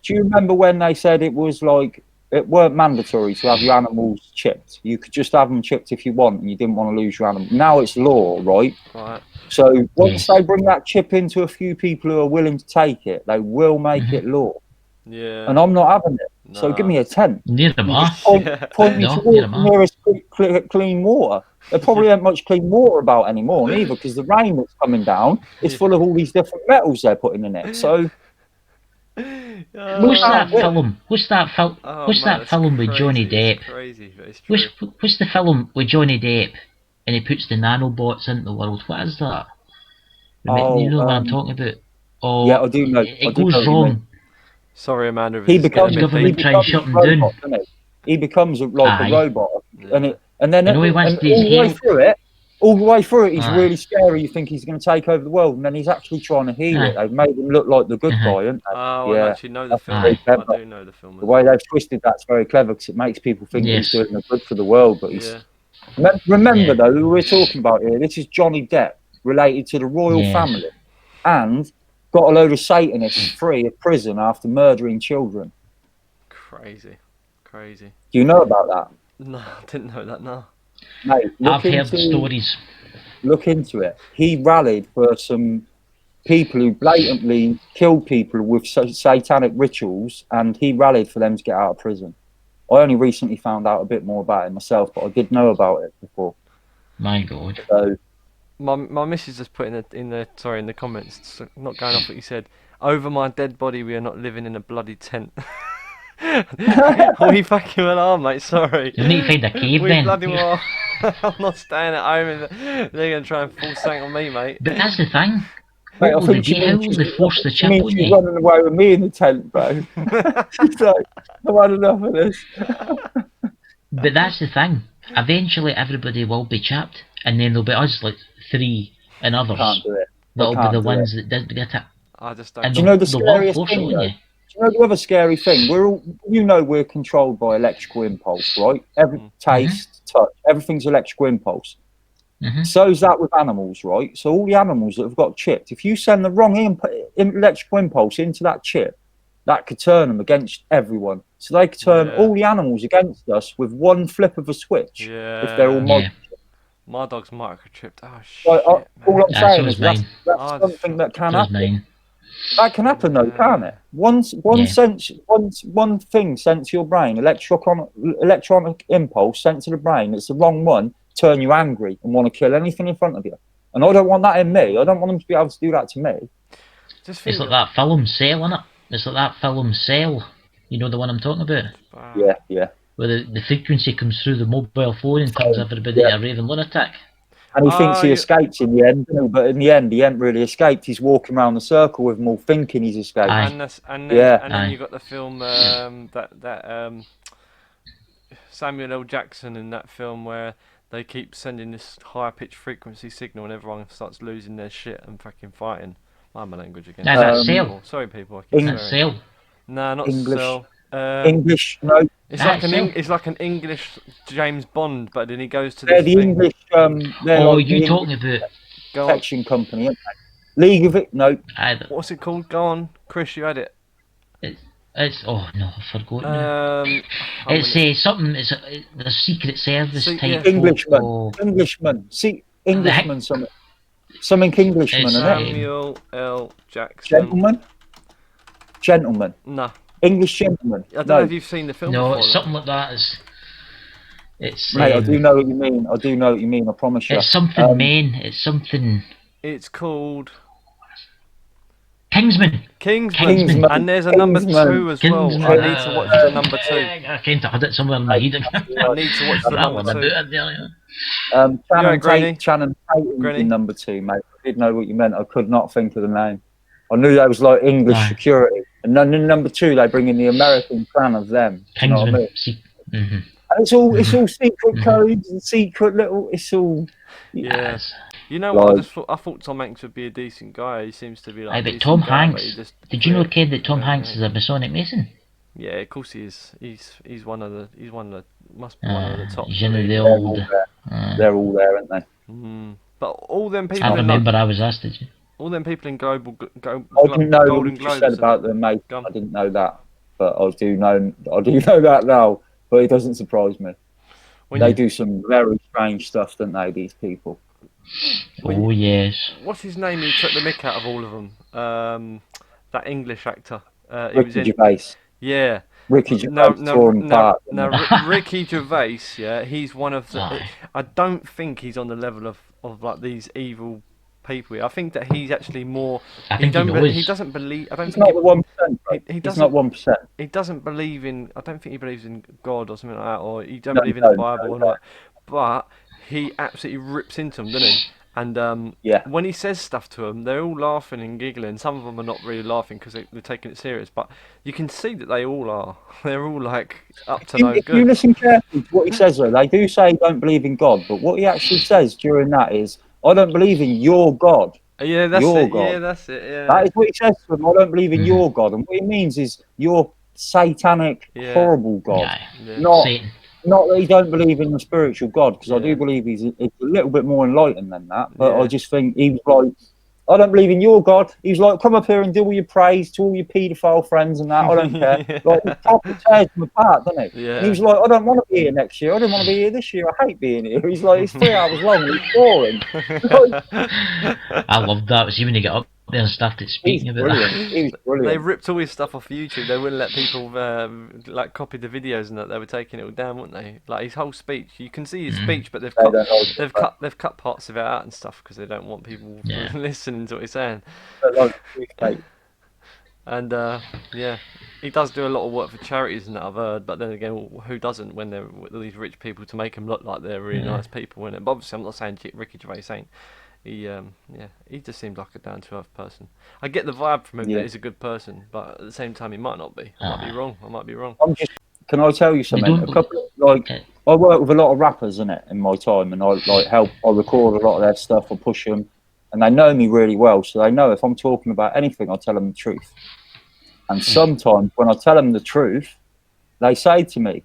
Do you remember when they said it was like, it weren't mandatory to have your animals chipped? You could just have them chipped if you want, and you didn't want to lose your animal. Now it's law, right? So once they bring that chip into a few people who are willing to take it, they will make it law. Yeah. And I'm not having it. So give me a 10. Near them point me towards the nearest clean water. There probably ain't much clean water about anymore, neither, because the rain that's coming down is full of all these different metals they're putting in it. So. What's that film? What's that film with Johnny Depp? Crazy, but it's true. What's the film with Johnny Depp and he puts the nanobots into the world. What is that? Oh, you know what I'm talking about? Oh, yeah, I do know. It goes wrong. Sorry, Amanda. He becomes the government try and shut him robot, down. doesn't he? He becomes like a robot, Yeah. and then he wants and all the way through it, he's really scary. You think he's going to take over the world, and then he's actually trying to heal it. They've made him look like the good guy, haven't they? Oh, I actually know the film. I do know the film. The way they've twisted that's very clever because it makes people think he's doing the good for the world, but he's. Remember though, who we're talking about here. This is Johnny Depp, related to the royal family, and got a load of Satanists free of prison after murdering children. Crazy. Do you know about that? No, I didn't know that. No. Mate, I've heard stories. Look into it. He rallied for some people who blatantly killed people with satanic rituals, and he rallied for them to get out of prison. I only recently found out a bit more about it myself, but I did know about it before. My God. So, my missus just put in the comments, not going off what you said. Over my dead body, we are not living in a bloody tent. We fucking well are, mate. Sorry. You need to find a cave then. Bloody well. I'm not staying at home. They're gonna try and force something on me, mate. But that's the thing. Mate, how will they force the chip on you? She's running away with me in the tent, bro. She's like, I've had enough of this. But that's the thing. Eventually, everybody will be chipped, and then there'll be us, like 3 and others. Can't do it. That'll be the ones that didn't get it. I just don't. And do you know the scariest thing? Do you know the other scary thing? We're controlled by electrical impulse, right? Every taste, touch, everything's electrical impulse. So is that with animals, right? So all the animals that have got chipped, if you send the wrong electrical impulse into that chip, that could turn them against everyone. So they could turn all the animals against us with one flip of a switch. Yeah. If they're all microchipped. My dog's microchipped. Oh shit. All I'm saying is that's something that can happen. That can happen though, can't it? One thing sent to your brain, electronic impulse sent to the brain, it's the wrong one, turn you angry and want to kill anything in front of you. And I don't want that in me. I don't want them to be able to do that to me. It's like that film Cell, innit? It's like that film Cell. You know the one I'm talking about? Yeah. Where the frequency comes through the mobile phone and turns everybody a raving lunatic. And he thinks he escapes in the end, but in the end he ain't really escaped. He's walking around the circle with them all thinking he's escaped. And then you got the film Samuel L. Jackson in that film where they keep sending this high pitched frequency signal and everyone starts losing their shit and fucking fighting. My language again. No, that's Cell. Sorry, people. I keep Cell. No, not English. Cell. English, no. It's like an English James Bond, but then he goes to the English. You talking about protection company? League of it? No. What's it called? Go on, Chris. You had it. It's oh no, I forgot. It's something. It's the Secret Service type. Englishman. See, Englishman. Something Englishman. Samuel L. Jackson. Gentleman. No. English gentleman. I don't know if you've seen the film. No, before, it's something like that. It's. Mate, I do know what you mean. I promise you. It's something main. It's something. It's called Kingsman. And there's a number 2 as well. I need to watch the number 2. I can't have it somewhere in my head. I need to watch the number 2. Channing Tatum in number 2, mate. I did know what you meant. I could not think of the name. I knew that was like English security. And then in number 2, they bring in the American clan of them. You know what I mean? And it's all secret codes and secret little. It's all. Yes. You know what? I thought Tom Hanks would be a decent guy. He seems to be like. But Tom Hanks. Did you know, Kid, that Tom Hanks is a Masonic Mason? Yeah, of course he is. He's one of the. Must be one of the top. They're all there, aren't they? But all them people. I remember I was asked, did you? All them people in I didn't know what you said about them, mate. I didn't know that, but I do know that now. But it doesn't surprise me. They do some very strange stuff, don't they? These people. Yes. What's his name? Who took the mick out of all of them? That English actor. Ricky Gervais. Yeah. Ricky Gervais. Ricky Gervais. Yeah, he's one of the. I don't think he's on the level of like these evil people. I think that he's actually more. He doesn't believe. I don't he's think not 1%. He's not 1%. He doesn't believe in. I don't think he believes in God or something like that, or he don't believe in the Bible or not. But he absolutely rips into them, doesn't he? And Yeah. when he says stuff to them, they're all laughing and giggling. Some of them are not really laughing because they're taking it serious, but you can see that they all are. They're all like up to no If good. you listen carefully to what he says, though, they do say he don't believe in God, but what he actually says during that is, I don't believe in your God. Yeah, that's your it. God. Yeah, that's it. Yeah. That is what he says to them. I don't believe in your God. And what he means is your satanic, horrible God. Yeah. Not Satan. Not that he don't believe in the spiritual God, because I Yeah. do believe he's a little bit more enlightened than that. But Yeah. I just think he was like, I don't believe in your God. He was like, come up here and do all your praise to all your paedophile friends and that. I don't care. Yeah. Like, he proper tears them apart, doesn't he? Yeah. And he was like, I don't want to be here next year. I didn't want to be here this year. I hate being here. He's like, it's 3 hours long and it's boring. I loved that. See, when he got up there and started speaking about that. He was brilliant. They ripped all his stuff off YouTube. They wouldn't let people like copy the videos and that. They were taking it all down, wouldn't they? Like his whole speech. You can see his speech, but they've cut parts of it out and stuff because they don't want people listening to what he's saying. And yeah, he does do a lot of work for charities and that, I've heard. But then again, who doesn't when they're with these rich people to make them look like they're really nice people? Innit? But obviously, I'm not saying Ricky Gervais ain't. He just seemed like a down to earth person. I get the vibe from him that he's a good person, but at the same time, he might not be. I might be wrong. Can I tell you something? I work with a lot of rappers in my time, and I record a lot of their stuff, I push them, and they know me really well, so they know if I'm talking about anything, I tell them the truth. And sometimes when I tell them the truth, they say to me,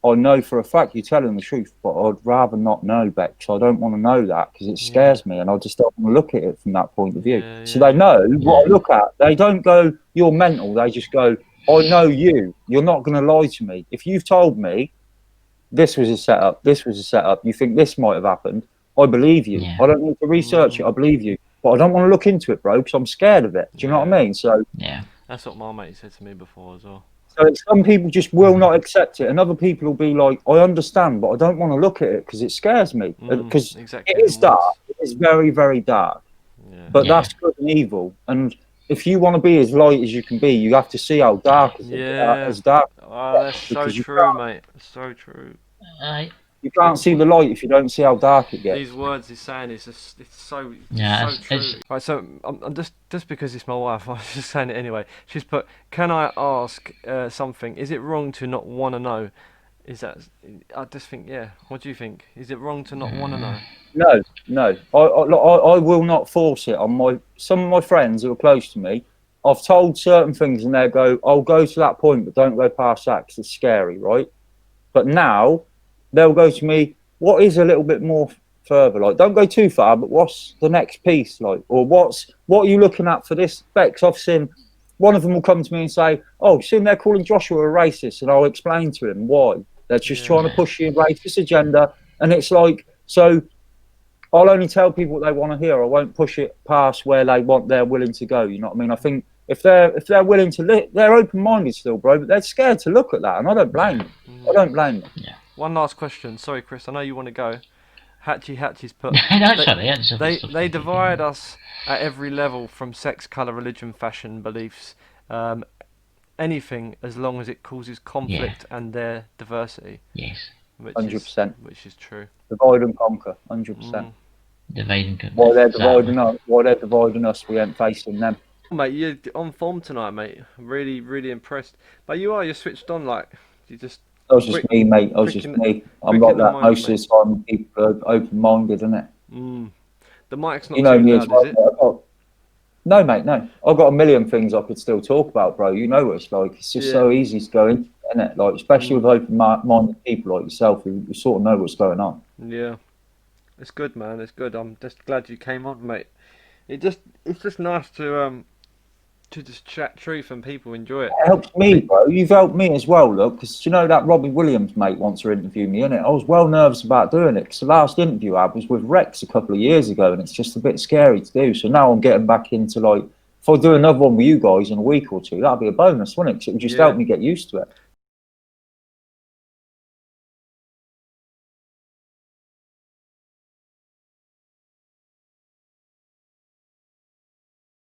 I know for a fact you're telling the truth, but I'd rather not know, Beck, because I don't want to know that because it scares me and I just don't want to look at it from that point of view. So they know what I look at. They don't go, you're mental. They just go, I know you. You're not going to lie to me. If you've told me this was a setup, you think this might have happened, I believe you. Yeah. I don't need to research it. I believe you. But I don't want to look into it, bro, because I'm scared of it. Do you know what I mean? So that's what my mate said to me before as well. So some people just will not accept it, and other people will be like, I understand, but I don't want to look at it because it scares me. Because it is dark. It is very, very dark. Yeah. But that's good and evil. And if you want to be as light as you can be, you have to see how dark it is. As dark. Oh, that's so true, mate. So true. You can't see the light if you don't see how dark it gets. These words he's saying it's so true. Right, so I'm just because it's my wife, I'm just saying it anyway. She's put, can I ask something? Is it wrong to not want to know? Is that? I just think, yeah. What do you think? Is it wrong to not want to know? No. I will not force it on some of my friends who are close to me. I've told certain things and they go, I'll go to that point, but don't go past that because it's scary, right? But now they'll go to me, what is a little bit more further? Like, don't go too far, but what's the next piece? Like, or what are you looking at for this? Bex, I've seen, one of them will come to me and say, oh, soon they're calling Joshua a racist, and I'll explain to him why. They're just trying to push the racist agenda. And it's like, so I'll only tell people what they want to hear. I won't push it past where they're willing to go. You know what I mean? I think if they're willing to, they're open-minded still, bro, but they're scared to look at that, and I don't blame them. I don't blame them. Yeah. One last question. Sorry, Chris. I know you want to go. Hatchie's put. They divide us at every level, from sex, colour, religion, fashion, beliefs, anything, as long as it causes conflict and their diversity. Yes. 100%. Which is true. Divide and conquer. 100%. Divide and conquer. While they're dividing us, we ain't facing them. Mate, you're on form tonight, mate. Really, really impressed. But you're switched on, like you just. That was just me, mate. That was just me. I'm like that most of the time. People are open-minded, isn't it? The mic's not too loud, is it? No, mate, no. I've got a million things I could still talk about, bro. You know what it's like. It's just so easy to go into, isn't it? Like, especially with open-minded people like yourself who sort of know what's going on. Yeah. It's good, man. It's good. I'm just glad you came on, mate. It's just nice to just chat truth and people enjoy it. It helps me, bro. You've helped me as well, look, because you know that Robbie Williams mate wants to interview me, innit? I was well nervous about doing it because the last interview I had was with Rex a couple of years ago, and it's just a bit scary to do. So now I'm getting back into, like, if I do another one with you guys in a week or two, that'd be a bonus, wouldn't it? 'Cause it would just help me get used to it.